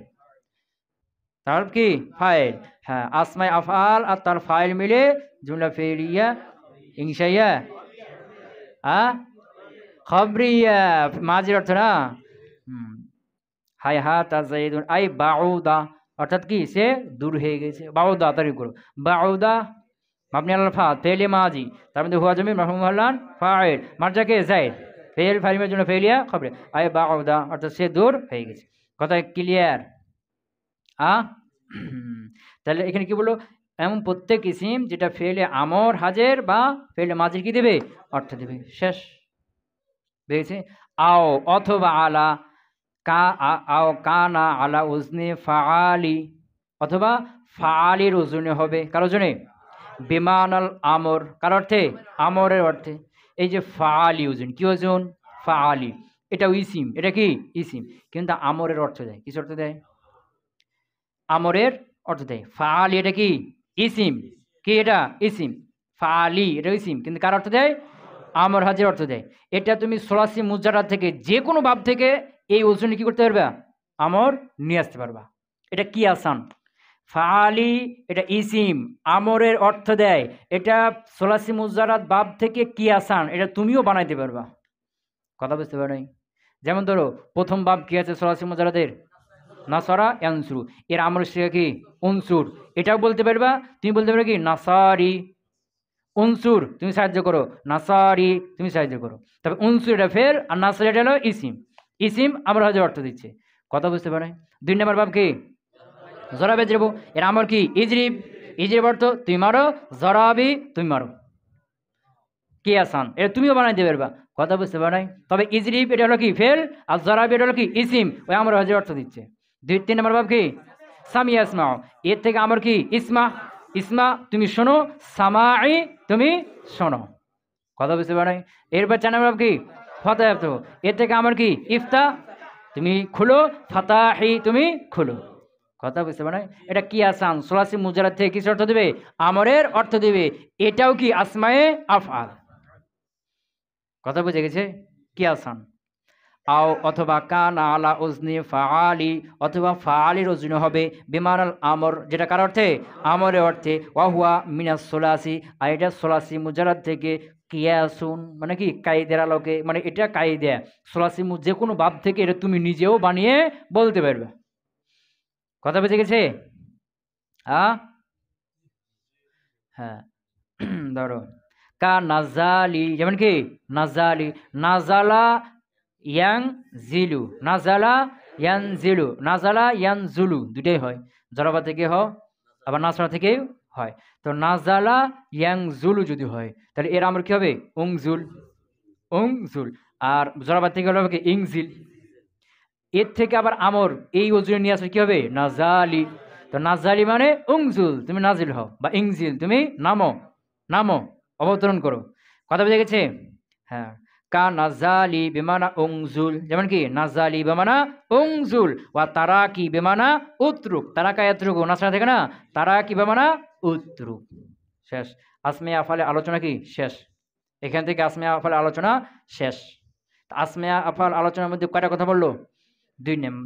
তার কি ফাইল, হ্যাঁ আসমায়ে আফআল আর তার ফাইল মিলে জুমলা ফেলিয়া ইনশাইয়া খবরিয়া মাজির অর্থ না। হাইহাতা জাইদুন আই বাউদা অর্থাৎ কি সে দূর হয়ে গেছে। বাউদা তারিফ করো, বাউদা মাবনি আলাল ফাত ফেলে মাজি, তার মধ্যে হুয়া জমির মারহুম মহল্লান ফাইল মারজাকে জায়েদ ফেল ফাইলের জন্য ফেলিয়া খবরে আই বাউদা অর্থাৎ সে দূর হয়ে গেছে। কথা ক্লিয়ার? তাহলে এখানে কি বললো, এমন প্রত্যেক ইসিম যেটা ফেলে আমর হাজের বা ফেলে মাজির কি দেবে অর্থ দেবে, শেষ বুঝেছে। আও অথবা আলা আও কানা আলা উজনে ফাআলি, অথবা ফাআলির ওজনে হবে, কার ওজনে? বিমানাল আমর, কার অর্থে? আমরের অর্থে। এই যে ফাআলি ওজন, কি ওজন? ফাআলি, এটাও ইসিম, এটা কি ইসিম, কিন্তু আমরের অর্থ দেয়, কিছু অর্থ দেয়, আমরের অর্থ দেয়। ফাআলি এটা কি ইসিম, কি এটা ইসিম, ফাআলি এটা ইসিম, কিন্তু কার অর্থ দেয়? আমর হাজের অর্থ দেয়। এটা তুমি সোলাসি মুজারাদ থেকে যে কোনো ভাব থেকে এই ওজনে কি করতে পারবা? আমর নিয়ে আসতে পারবা। এটা কি আসান, ফাআলি এটা ইসিম, আমরের অর্থ দেয়, এটা সোলাসি মুজারাদ বাব থেকে কি আসান, এটা তুমিও বানাইতে পারবা। কথা বুঝতে পারো নাই? যেমন ধরো প্রথম বাব কি আছে সোলাসি মুজারাদের? নাসারা ইয়ানসুরু, এর আমর কি উনসুর, এটাও বলতে পারবা। তুমি বলতে পারো কি নাসারি, উনসুর তুমি সাহায্য করো, নাসারি তুমি সাহায্য করো। তবে উনসুর এটা ফের, আর নাসারি এটা হলো ইসিম, ইসিম আমর হাজের অর্থ দিচ্ছে। কথা বুঝতে পারে? 2 নম্বর বাব কি জরাবে জরাবু, এর আমর কি ইজরিব, ইজরিব অর্থ তুমি মারো, জরাবি তুমি মারো, কি আসান, এটা তুমিও বানাইতে পারবা। কথা বুঝতে পারো নাই? তবে ইজরিব এটা হলো কি ফেল, আর জরাবি এটা হলো কি ইসিম, ওই আমর হাজের অর্থ দিচ্ছে। 3 নম্বর বাব কি সামিয়া ইসমাও, এর থেকে আমর কি ইসমা, ইসমা তুমি শোনো, সামাই তুমি শোনো। কথা বুঝতে পারো? এরপর 4 নম্বর কি ফাতাহ, এর থেকে আমার কি ইফতা তুমি খুলো, ফাতাহি তুমি খুলো। কথা বুঝতে পারো? এটা কি আসান, সোলাসি মুজারাদ থেকে কিস অর্থ দেবে? আমরের অর্থ দেবে। এটাও কি আসমায়ে আফআল। কথা বুঝে গেছে? কি আসান। আও অথবা কানা আলা উজনি ফাআলি, অথবা ফাআলির ওজনে হবে বিমানাল আমর, যেটা কার অর্থে? আমরের অর্থে। ওয়াহুয়া মিনাস সোলাসি, আর এটা সোলাসি মুজারাদ থেকে কিয়াসুন মানে কি কায়দার আলোকে, মানে এটা কায়দা সোলাসি যে কোনো বাব থেকে এটা তুমি নিজেও বানিয়ে বলতে পারবে। কথা বুঝে গেছে? হ্যাঁ ধরো কা নাজালি, যেমন কি নাজালি, নাজালা ইয়াং জিলু, নাজালা ইয়ান জিলু, নাজালা ইয়ান জুলু দুটাই হয়, জরাবা থেকে হয় আবার নাসরা থেকেও হয়। তো নাজালা ইয়াং জুলু যদি হয় তাহলে এর আমর কি হবে? উংজুল, উংজুল। আর জরাবা থেকে হলো কি ইংজিল। এর থেকে আবার আমর এই ওজনে নিয়ে আসলে কি হবে? নাজালি। তো নাজালি মানে উংজুল তুমি নাজিল হও, বা ইংজিল তুমি নামো, নামো অবতরণ করো। কথা বুঝে গেছে? হ্যাঁ কা নাজালি বেমানা উংজুল, যেমন কি নাজালি বেমানা উংজুল, ওয়া তারাকি বেমানা উতরুক, তারাকা ইয়াতরুক নাসরা থেকে না, তারাকি বেমানা উতরুক। শেষ। আসমে আফালে আলোচনা কি শেষ, এখান থেকে আসমে আফালে আলোচনা শেষ। আসমে আফাল আলোচনার মধ্যে কয়টা কথা বললো?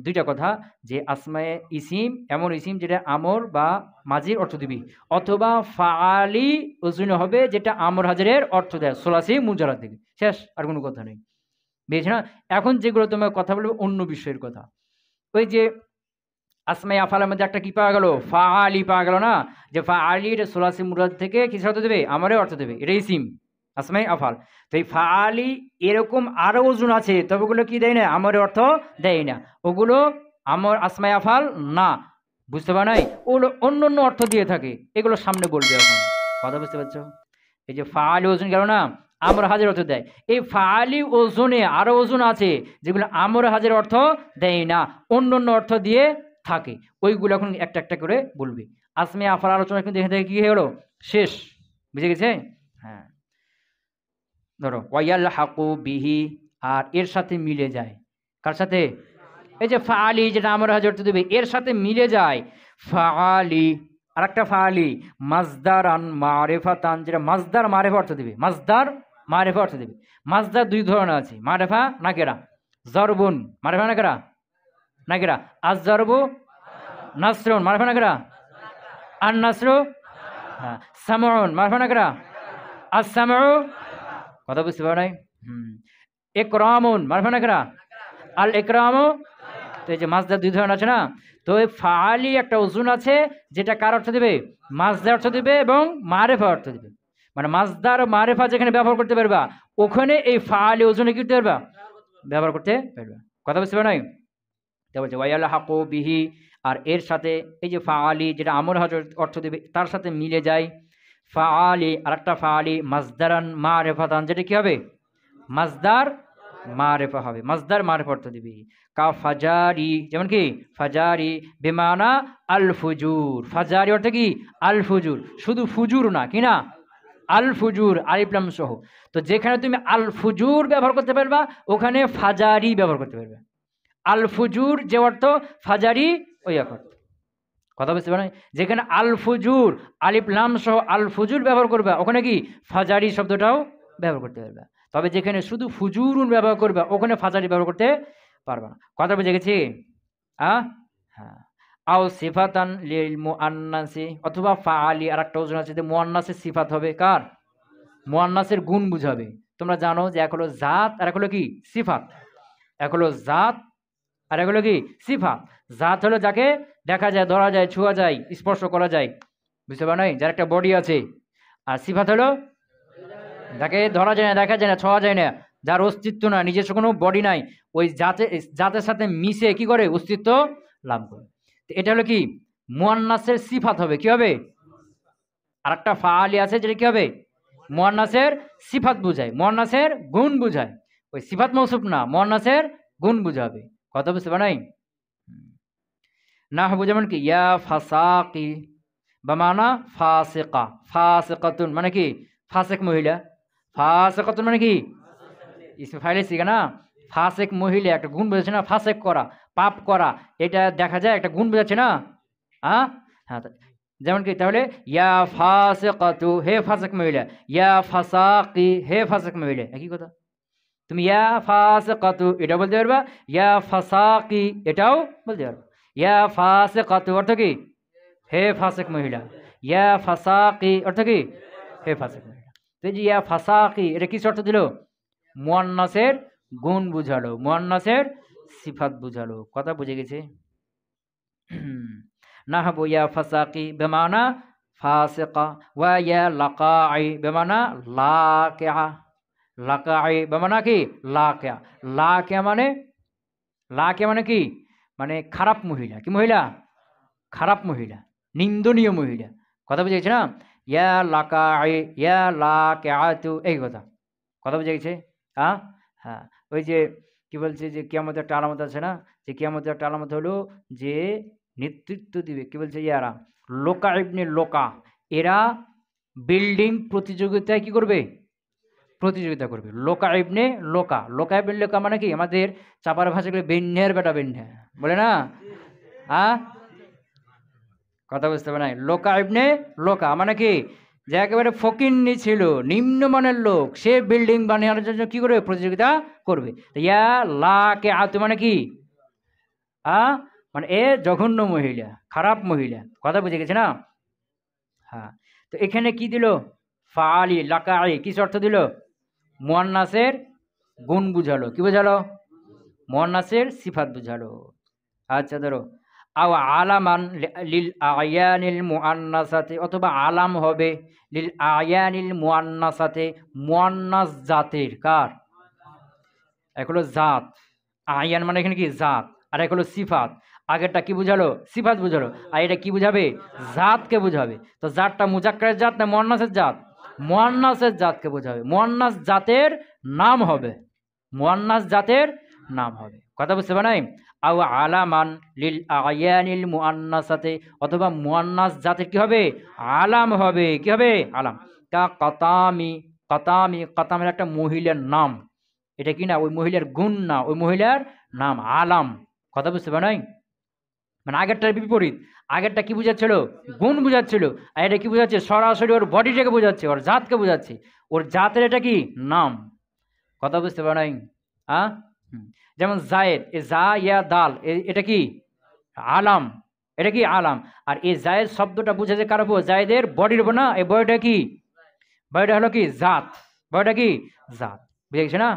দুইটা কথা, যে আসমায়ে ইসিম এমন ইসিম যেটা আমর বা মাজির অর্থ দিবি, অথবা ফাআলি ওজনে হবে যেটা আমর হাজারের অর্থ দেয়, সোলাসি মুজারাদ দিবি, শেষ, আর কোনো কথা নেই, বুঝেছ না? এখন যেগুলো তোমার কথা বলবো অন্য বিষয়ের কথা, ওই যে আসমায়ে আফআলের মধ্যে একটা কি পাওয়া গেল, ফাআলি পাওয়া গেল না, যে ফাআলি এটা সোলাসি মুজারাদ থেকে কিসের অর্থ দেবে, আমরের অর্থ দেবে, এটা ইসিম আসমায়ে আফআল। তো এই ফাআলি এরকম আরো ওজন আছে, তবে ওগুলো কি দেয় না, আমরের অর্থ দেয় না, ওগুলো আমর আসমায়ে আফআল না, বুঝতে পার নাই, ওগুলো অন্য অন্য অর্থ দিয়ে থাকে, এগুলো সামনে বলবে এখন, কথা বুঝতে পারছো? এই যে ফাআলি ওজন গেল না, আমর হাজের অর্থ দেয়, এই ফাআলি ওজনে আরো ওজন আছে যেগুলো আমর হাজের অর্থ দেয় না, অন্য অন্য অর্থ দিয়ে থাকে, ওইগুলো এখন একটা একটা করে বলবে। আসমায়ে আফআল আলোচনা কিন্তু এখান থেকে কি হয়ে গেল, শেষ, বুঝে গেছে? হ্যাঁ, ধরো ওয়ায়ালহাকু বিহি, আর এর সাথে মিলে যায়, কার সাথে, এই যে ফাআলি যেটা আমরা হাজার অর্থ দেবে এর সাথে মিলে যায়, ফাআলি, আর একটা ফাআলি মাজদারান মারিফাতান, যেটা মাজদার মারিফা অর্থ দেবে, মাজদার মারিফা অর্থ দেবে। মাজদার দুই ধরনের আছে, মারিফা নাকেরা, জরবুন মারিফা নাকেরা, নাকেরা, আজ-জরবু নাসরুন মারিফা নাকেরা, আন-নাসরু হ্যাঁ, সামউন মারিফা নাকেরা, আস-সামউ, কথা বুঝতে পারো নাই? ইকরামুন মারিফা নাকেরা, আল ইকরামু, তো এই যে মাজদার দুই ধরনের আছে না, তো এই ফাআলি একটা ওজন আছে যেটা কার অর্থ দেবে, মাজদার অর্থ দেবে এবং মারিফা অর্থ দেবে, মানে মাজদার মারিফা যেখানে ব্যবহার করতে পারবা ওখানে এই ফাআলি ওজনে কি করতে পারবা, ব্যবহার করতে পারবা, কথা বুঝতে পারো নাই? তা বলছে ওয়ায়ালহাকু বিহি, আর এর সাথে এই যে ফাআলি যেটা আমর হাজার অর্থ দেবে তার সাথে মিলে যায়, ফাআলি আর একটা ফাআলি মাজদারান মারিফাতান, যেটা কি হবে, মাজদার মারিফা হবে, মাজদার মারিফা অর্থ দিবি, কা ফাজারি, যেমন কি ফাজারি বেমানা আল ফুজুর, ফাজারি অর্থ কি আল ফুজুর, শুধু ফুজুর না, কি না, আল ফুজুর আলিফ লাম সহ, তো যেখানে তুমি আল ফুজুর ব্যবহার করতে পারবা ওখানে ফাজারি ব্যবহার করতে পারবে, আল ফুজুর যে অর্থ, ফাজারি ওই অর্থ, কথা বুঝতে পারেন? যেখানে আল ফুজুর আলিফ লাম সহ আল ফুজুর ব্যবহার করবে ওখানে কি ফাজারি শব্দটাও ব্যবহার করতে পারবে, তবে যেখানে শুধু ফুজুরুন ব্যবহার করবে ওখানে ফাজারি ব্যবহার করতে পারবে না, কথা বুঝে গেছি? হ্যাঁ, আও সিফাতান লিল মুআন্নাসি, অথবা ফাআলি আর একটা ওজন আছে যে মুআন্নাসের সিফাত হবে, কার, মুআন্নাসের গুণ বুঝাবে, তোমরা জানো যে এক হলো জাত আর এক হলো কি সিফাত, এক হলো জাত আর এক হলো কি সিফাত। জাত হলো যাকে দেখা যায়, ধরা যায়, ছোঁয়া যায়, স্পর্শ করা যায়, বুঝতে পারো নাই, যার একটা বডি আছে, আর সিফাত হলো যাকে ধরা যায় না, দেখা যায় না, ছোঁয়া যায় না, যার অস্তিত্ব না, নিজস্ব কোনো বডি নাই, ওই জাতের সাথে মিশে কি করে অস্তিত্ব লাভ করে, এটা হলো কি মুআন্নাসের সিফাত হবে, কি হবে, আর একটা ফাআলি আছে যেটা কি হবে, মুআন্নাসের সিফাত বুঝায়, মুআন্নাসের গুণ বুঝায়, ওই সিফাত মৌসুফ না, মুআন্নাসের গুণ বুঝাবে, কথা বুঝতে পারো নাই? না হবে যেমন কি ইয়া ফাসাকি বামানা ফাসিকা, ফাসিকাতুন মানে কি ফাসিক মহিলা, ফাসিকাতুন মানে কি ইসমে ফাইলে শিখা না, ফাসিক মহিলা একটা গুণ বোঝাচ্ছে না, ফাসিক করা পাপ করা, এটা দেখা যায় একটা গুণ বোঝাচ্ছে না, হ্যাঁ হ্যাঁ, যেমন কি তাহলে ইয়া ফাসিকাতু হে ফাসিক মহিলা, ইয়া ফাসাকি হে ফাসিক মহিলা, একই কথা, তুমি ইয়া ফাসিকাতু এটা বলতে পারবা, ইয়া ফাসাকি এটাও বলতে পারবা, ইয়া ফাসিকাতু অর্থ কি হে ফাসিক মহিলা, ইয়া ফাসাকি অর্থ কি হে ফাসিক মহিলা, তো যে ইয়া ফাসাকি এটা কি অর্থ দিল, মুআন্নাসের গুণ বুঝালো, মুআন্নাসের সিফাত বুঝালো, কথা বুঝে গেছে? নাহবু ইয়া ফাসাকি বেমানা ফাসিকা, ওয়া ইয়া লাকাই বেমানা লাকিআ, লাকাই বেমানা কি লাকিআ, লাকিআ মানে, লাকিআ মানে কি, মানে খারাপ মহিলা, কি মহিলা, খারাপ মহিলা, নিন্দনীয় মহিলা, কথা বুঝে গেছে না, ইয়া লাকাই ইয়া লাকিআতু, এই কথা, কথা বুঝে গেছে? হ্যাঁ হ্যাঁ, ওই যে কি বলছে যে কিয়ামতের একটা আলামত আছে না, যে কিয়ামতের একটা আলামত হলো যে নেতৃত্ব দিবে, কি বলছে ইয়ারা লোকা ইবনে লোকা, এরা বিল্ডিং প্রতিযোগিতায় কি করবে, প্রতিযোগিতা করবে, লোকা ইবনে লোকা, লোকা ইবনে লোকা মানে কি আমাদের চাপার ভাষা করে বেন্যের বেটা বেন্যা বলে না, হ্যাঁ, কথা বুঝতে পারে নাই, লোকা ইবনে লোকা মানে কি, যে একেবারে ফকিন্নি ছিল, নিম্নমানের লোক, সে বিল্ডিং বানানোর জন্য কি করবে, প্রতিযোগিতা করবে, ইয়া লাকিআতু মানে কি মানে এ জঘন্য মহিলা, খারাপ মহিলা, কথা বুঝে গেছে না? হ্যাঁ, তো এখানে কি দিল? ফাআলি লাকাই কিস অর্থ দিল? মুয়ান্নাসের গুণ বুঝালো। কি বুঝালো? মুয়ান্নাসের সিফাত বুঝালো। আচ্ছা ধরো, আও আলামান লিল আয়ানিল মুআন্নাসাতে, অথবা আলাম হবে লিল আয়ানিল মুআন্নাসাতে, মুআন্নাস জাতের। কার? এক হলো জাত, আয়ান মানে এখানে কি জাত, আর এক হলো সিফাত। আগেরটা কি বুঝালো? সিফাত বুঝালো, আর এটা কি বুঝাবে? জাতকে বুঝাবে। তো জাতটা মুজাক্কারের জাত না মুয়ান্নাসের জাত? মুয়ান্নাসের জাতকে বোঝাবে। মুয়ান্নাস জাতের নাম হবে, মুয়ান্নাস জাতের নাম হবে। কথা বুঝতে পারেন? আও আলামান লিল আয়ানিল মুআন্নাসাতে, অথবা মুয়ান্নাস জাতের কি হবে? আলাম হবে। কি হবে? আলাম। কা কাতামি, কাতামি, কাতামের একটা মহিলার নাম। এটা কি না? ওই মহিলার গুণ না, ওই মহিলার নাম, আলাম। কথা বুঝতে পারেন? মানে আগেরটার বিপরীত। আগেরটা কি বুঝাচ্ছিল? গুণ বুঝাচ্ছিল। আর এটা কি বুঝাচ্ছে? সরাসরি ওর বডিটাকে বোঝাচ্ছে, ওর জাতকে বোঝাচ্ছে। ওর জাতের এটা কি? নাম। কথা বুঝতে পারেন? হ্যাঁ, যেমন জায়েদ, এ জা ইয়া দাল, এটা কি? আলাম। এটা কি? আলাম। আর এই জায়েদ শব্দটা বুঝাচ্ছে কার উপর? জায়েদের বডির উপর না? এই বডিটা কি? বডিটা হলো কি? জাত। বডিটা কি? জাত। বুঝে গেছে না?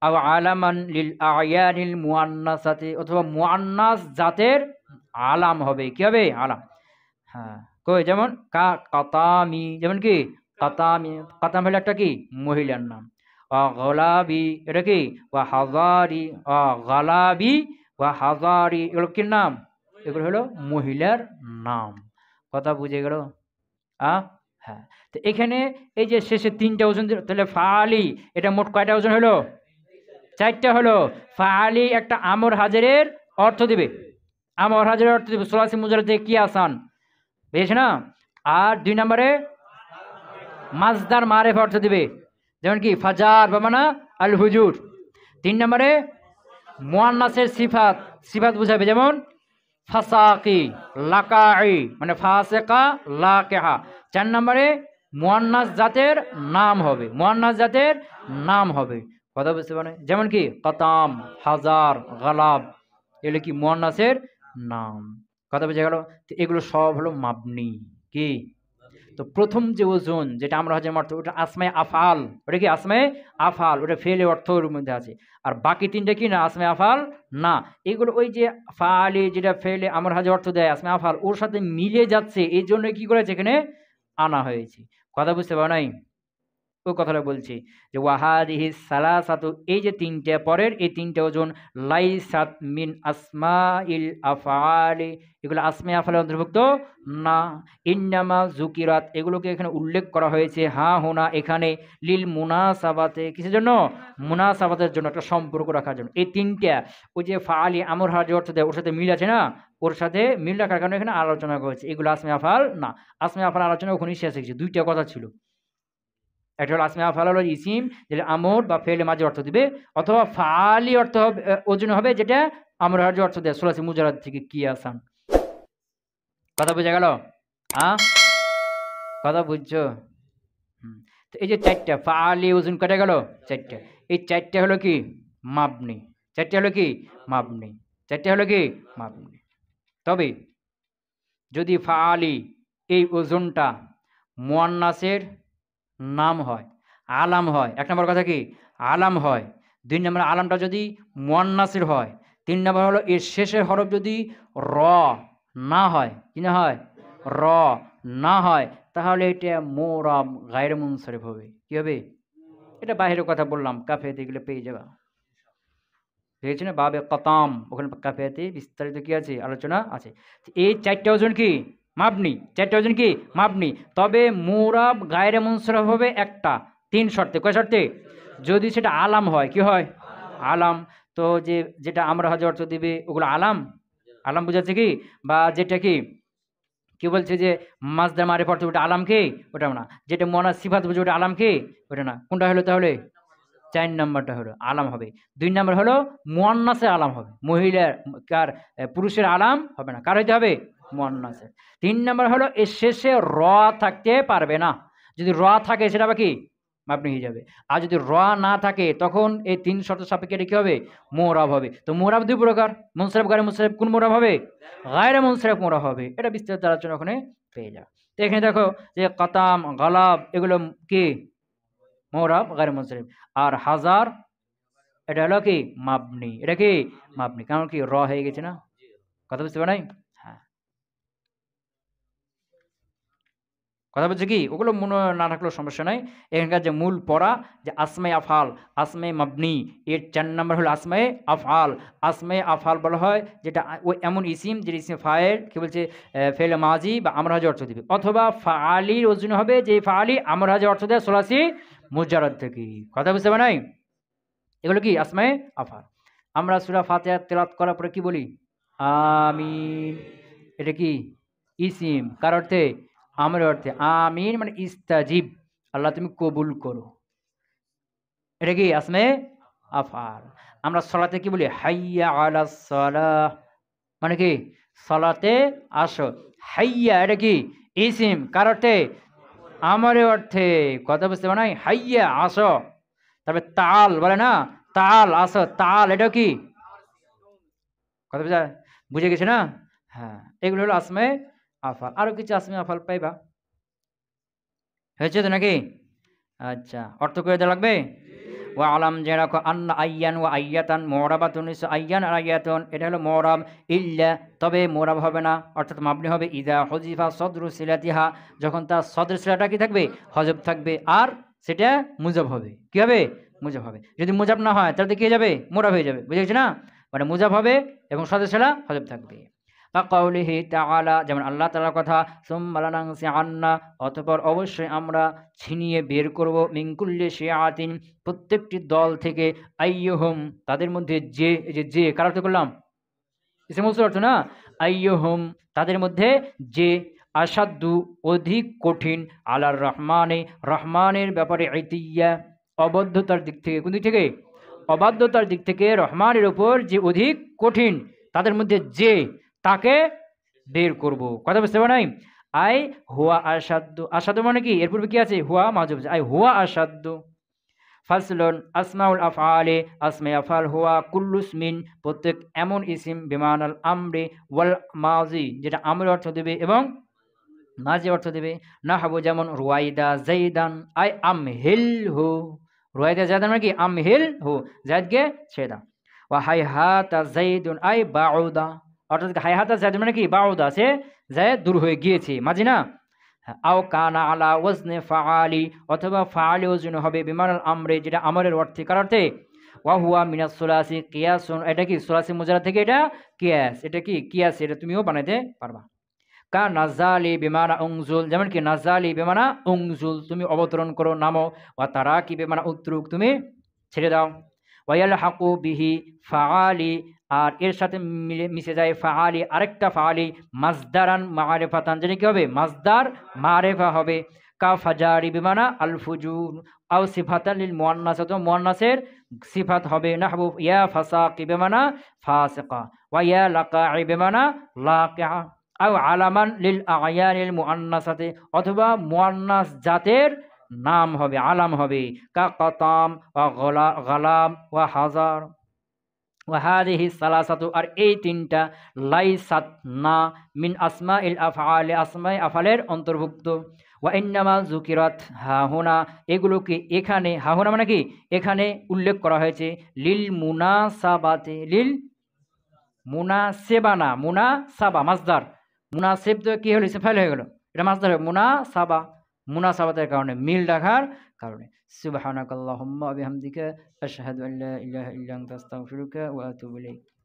আও আলামান লিল আয়ানিল মুআন্নাসাতি, অথবা মুআন্নাস জাতের আলাম হবে। কি হবে? আলাম। হ্যাঁ, কই যেমন কা কাতামি, যেমন কি? কাতামি, কাতাম হলো একটা কি? মহিলার নাম। গলাবি, এটা কি? ওয়া হাজারি, গালাবি ওয়া হাজারি, এগুলো কি নাম? এগুলো হলো মহিলার নাম। কথা বুঝে গেল? হ্যাঁ, তো এখানে এই যে শেষে তিনটা ওজন দিল, তাহলে ফাআলি এটা মোট কয়টা ওজন হলো? চারটা হলো। ফাআলি একটা আমর হাজারের অর্থ দিবে, আমর হাজারের অর্থ দিবে সুলাসি মুজাররদ থেকে কি আসান, বুঝেছ না? আর দুই নম্বরে মাজদার মারেফা অর্থ দিবে, যেমন কি ফাজার বা মানা আল হুজুর। তিন নম্বরে মুয়ান্নাসের সিফাত, সিফাত বুঝাবে, যেমন ফাসাকি, লাকাই মানে ফাসেকা, লাকেহা। চার নম্বরে মুয়ান্নাস জাতের নাম হবে, মুয়ান্নাস জাতের নাম হবে। কথা বুঝতে পারে? যেমন কি কাতাম, হাজার, গালাব, এগুলো কি? মুয়ান্নাসের নাম। কথা বুঝে গেল? তো এগুলো সব হলো মাবনি। কি? তো প্রথম যে ওজন যেটা আমরা হজের অর্থ, ওটা আসমায়ে আফআল। ওটা কি? আসমায়ে আফআল, ওটা ফেলে অর্থ ওর মধ্যে আছে। আর বাকি তিনটা কি না? আসমায়ে আফআল না। এগুলো ওই যে ফাআলি যেটা ফেলে আমর হাজে অর্থ দেয়, আসমায়ে আফআল ওর সাথে মিলে যাচ্ছে, এই জন্য কি করেছে এখানে আনা হয়েছে। কথা বুঝতে পারো নাই? ওই কথাটা বলছি যে ওয়াহাদিহি সালাসাতু, এই যে তিনটে পরের এই তিনটে ওজন, লাইসাত মিন আসমাইল আফআলি, এগুলো আসমায়ে আফআলের অন্তর্ভুক্ত না। ইন্নামা যুকিরাত, এগুলোকে এখানে উল্লেখ করা হয়েছে হা হুনা এখানে, লিল মুনাসাবাতে, কিসের জন্য? মুনাসাবাতের জন্য, একটা সম্পর্ক রাখার জন্য। এই তিনটা ওই যে ফাআলি আমর হাজ অর্থ দেয়, ওর সাথে মিল আছে না? ওর সাথে মিল রাখার কারণে এখানে আলোচনা করেছে। এগুলো আসমায়ে আফআল না। আসমায়ে আফআল আলোচনা ওখানেই শেষ হয়েছে। দুইটা কথা ছিল, একটা হলো আসমায়ে আফআল হলো ইসিম, যেটা আমর বা ফেলে মাঝে অর্থ দিবে, অথবা ফাআলি অর্থ হবে, ওজন হবে, যেটা আমর হাজ অর্থ দেয় সুলাসি মুজাররদ থেকে কি আসান। কথা বুঝা গেল? হ্যাঁ, কথা বুঝছো? তো এই যে চারটা ফাআলি ওজন কেটে গেল, চারটা। এই চারটা হলো কি? মাবনি। চারটা হলো কি? মাবনি। চারটা হলো কি? মাবনি। তবে যদি ফাআলি এই ওজনটা মুয়ান্নাসের নাম হয়, আলাম হয়, এক নম্বর কথা কি? আলাম হয়। দুই নম্বর আলামটা যদি মুয়ান্নাসের হয়। তিন নম্বর হলো এর শেষের হরফ যদি র না হয়, কি না হয়? র না হয়, তাহলে এটা মুরাব গায়র মুনসারিফ হবে। কি হবে? এটা বাহিরের কথা বললাম, কাফেতে এগুলো পেয়ে যাবা, দেখেছি না? বাবে কতাম, ওখানে কাফেতে বিস্তারিত কি আছে? আলোচনা আছে। এই চারটা ওজন কি? মাবনি। চারটা ওজন কি? মাবনি। তবে মুরাব গায়রে মুনসারিফ হবে একটা, তিন শর্তে। কয় শর্তে? যদি সেটা আলাম হয়। কি হয়? আলাম। তো যেটা আমরা হজে অর্থ দিবে ওগুলো আলাম, আলাম বুঝাচ্ছে কি? বা যেটা কি কি বলছে যে মাজদার মারিফা অর্থ, ওটা আলাম কি? ওটা না। যেটা মুয়ান্নাস সিফাত বুঝে ওটা আলাম কি? ওটা না। কোনটা হলো তাহলে? চার নাম্বারটা হলো আলাম হবে। দুই নাম্বার হলো মুয়ান্নাসের আলাম হবে, মহিলার কার পুরুষের আলাম হবে না। কার হইতে হবে? মুয়ান্নাসের। তিন নাম্বার হলো এর শেষে র থাকতে পারবে না। যদি র থাকে সেটা আবার কি? মাবনি হয়ে যাবে। আর যদি র না থাকে তখন এই ৩ শর্ত সাপেক্ষে এটা কি হবে? মুরাব হবে। তো মুরাব ২ প্রকার। মুনসারিফ, গায়রে মুনসারিফ। কোন মুরাব হবে? গায়রে মুনসারিফ মুরাব হবে। এটা বিস্তারিত আলোচনা ওখানে পেয়ে যাও। তো এখানে দেখো যে কাতাম, গালাব এগুলো কি? মুরাব, গায়রে মুনসারিফ। আর হাজার এটা হলো কি? মাবনি। এটা কি? মাবনি। কারণ কি? র হয়ে গেছে না? কথা বুঝতে পারে নাই? হ্যাঁ। কথা বলছে কি? ওগুলো মনে না রাখলেও সমস্যা নাই। এখানকার যে মূল পড়া যে আসমায়ে আফআল, আসমায়ে মাবনি, এর ৪ নাম্বার হলো আসমায়ে আফআল। আসমায়ে আফআল বলা হয় যেটা ওই এমন ইসিম যে ইসিমে ফাইল কি বলছে ফেলে মাজি বা আমর হাজে অর্থ দিবে। অথবা ফাআলির ওজন হবে যে ফাআলি আমর হাজে অর্থ দেয় সুলাসি মুজাররদ থেকে। কথা বুঝতে পারে নাই? এগুলো কি? আসমায়ে আফআল। আমরা সূরা ফাতিহা তেলাওয়াত করার পরে কি বলি? আমিন। এটা কি? ইসিম। কার অর্থে? আমরের অর্থে। আমিন মানে ইস্তাজিব, আল্লাহ তুমি কবুল করো। এটা কি? আসমায়ে আফআল। আমরা সলাতে কি বলি? হাইয়া আলাস সালাহ, মানে কি? সলাতে আসো। হাইয়া এটা কি? ইসিম। কার অর্থে? আমরের অর্থে। কথা বুঝতে পারে নাই? হাইয়া আসো। তারপরে তাল বলে না? তাল আসো, তাল এটাও কি? কথা বুঝে গেছে না? হ্যাঁ, এগুলো হলো আসমায়ে আফআল। আরো কিছু আসমায়ে আফআল পাইবা। হয়েছে তো নাকি? আচ্ছা, অর্থ করে দেওয়া লাগবে? ওয়া আলাম জেনে রাখো আন্না আইয়ান ওয়া আইয়াতান মুরাবাতুন, নিশ্চয় আইয়ান আর আইয়াতুন এটা হলো মুরাব। ইল্লা তবে মুরাব হবে না, অর্থাৎ মাবনি হবে ইযা হুযিফা সদরু সিলাতিহা, যখন তার সদর সিলাটা কি থাকবে? হযফ থাকবে, আর সেটা মুজাব হবে। কি হবে? মুজাব হবে। যদি মুজাব না হয় তাহলে কি হয়ে যাবে? মুরাব হয়ে যাবে। বুঝে গেছে না? মানে মুজাব হবে এবং সদর সিলা হযফ থাকবে। কাউলিহি তাআলা, যেমন আল্লাহ তাআলার কথা, সুম্মা লানানসিআন্না, অতঃপর অবশ্যই আমরা ছিনিয়ে বের করব, মিন কুল্লি শিয়াতিন, প্রত্যেকটি দল থেকে, আইয়ুহুম তাদের মধ্যে যে, এই যে যে কার অর্থ করলাম? ইসমে মৌসুল অর্থ না? আইয়ুহুম তাদের মধ্যে যে, আসাদ্দু অধিক কঠিন, আলার রহমানে রহমানের ব্যাপারে, ইতিয়া অবদ্ধতার দিক থেকে। কোন দিক থেকে? অবাধ্যতার দিক থেকে রহমানের উপর যে অধিক কঠিন, তাদের মধ্যে যে, তাকে বের করব। কথা বুঝতে পারে নাই? আই হুয়া আসাদ্দু, আসাদ্দু মানে কি? এর পূর্বে কি আছে? হুয়া মাযুব, আই হুয়া আসাদ্দু। ফাসলুন আসমাউল আফআলি, আসমায়ে আফআল হুয়া কুল্লু ইসমিন প্রত্যেক এমন ইসিম, বিমানাল আমরি ওয়াল মাজি যেটা আমর অর্থ দেবে এবং মাজি অর্থ দেবে। নাহবু যেমন রুয়াইদা যাইদান আই আমহিলহু, রুয়াইদা যাইদান মানে কি? আমহিলহু, যাইদকে ছেড়ে দাও। ওয়া হাইহাতা যাইদুন আই বাউদা, অর্থাৎ হাইহাতা যাইদুন মানে কি? বাউদা, সে যায়েদ দূর হয়ে গিয়েছে, মাজি না? আও কানা আলা ওয়াজনে ফাআলি, অথবা ফাআলি ওজন হবে বিমানাল আমরে যেটা আমরের অর্থে। কার অর্থে? ওয়া হুয়া মিনাস সুলাসি কিয়াসুন, এটা কি? সুলাসি মুজাররদ থেকে এটা কিয়াস। এটা কি? কিয়াস, এটা তুমিও বানাইতে পারবা। কা নাজালি বিমানা উনজুল, যেমন কি? নাজালি বিমানা উনজুল, তুমি অবতরণ করো, নামো। ওয়া তারাকি বিমানা উতরুক, তুমি ছেড়ে দাও। ওয়াইয়ালহাকু বিহি ফাআলি, আর এর সাথে মিশে যায় ফাআলি আরেকটা ফাআলি, মাজদারান মারিফাতান, যেটা কি হবে? মাজদার মারিফা হবে। কা ফাজারি বিমানা আল ফুজুর, আও সিফাতান লিল মুআন্নাস, তো মুআন্নাসের সিফাত হবে। নাহবু ইয়া ফাসাকি বিমানা ফাসিকা, ওয়া ইয়া লাকাই বিমানা লাকিআ, আও আলামান লিল আয়ানিল মুআন্নাসাতি, অথবা মুআন্নাস জাতের নাম হবে, আলাম হবে। কা কাতাম ওয়া গালাম ওয়া হাজার। ওয়াহাদিহি সালাসাতু, আর এই তিনটা, লাইসাত না, মিন আসমাইল আফআল, আসমায়ে আফআলের অন্তর্ভুক্ত। ওয়া ইন্নামা যুকিরাত হাহুনা, এগুলোকে এখানে, হাহুনা মানে কি? এখানে উল্লেখ করা হয়েছে, লিল মুনাসাবাতি, লিল মুনাসেবা না, মুনাসাবা মাজদার। মুনাসেব তো কি হলো? ফাইল হয়ে গেল, এটা মাজদার হবে। মুনাসাবা, মুনাসাবাতের কারণে, মিল রাখার কারণে। সুবহানাকাল্লাহুম্মা ওয়া বিহামদিকা আশহাদু আল্লা ইলাহা ইল্লা আনতা আস্তাগফিরুকা ওয়া আতুবু ইলাইক।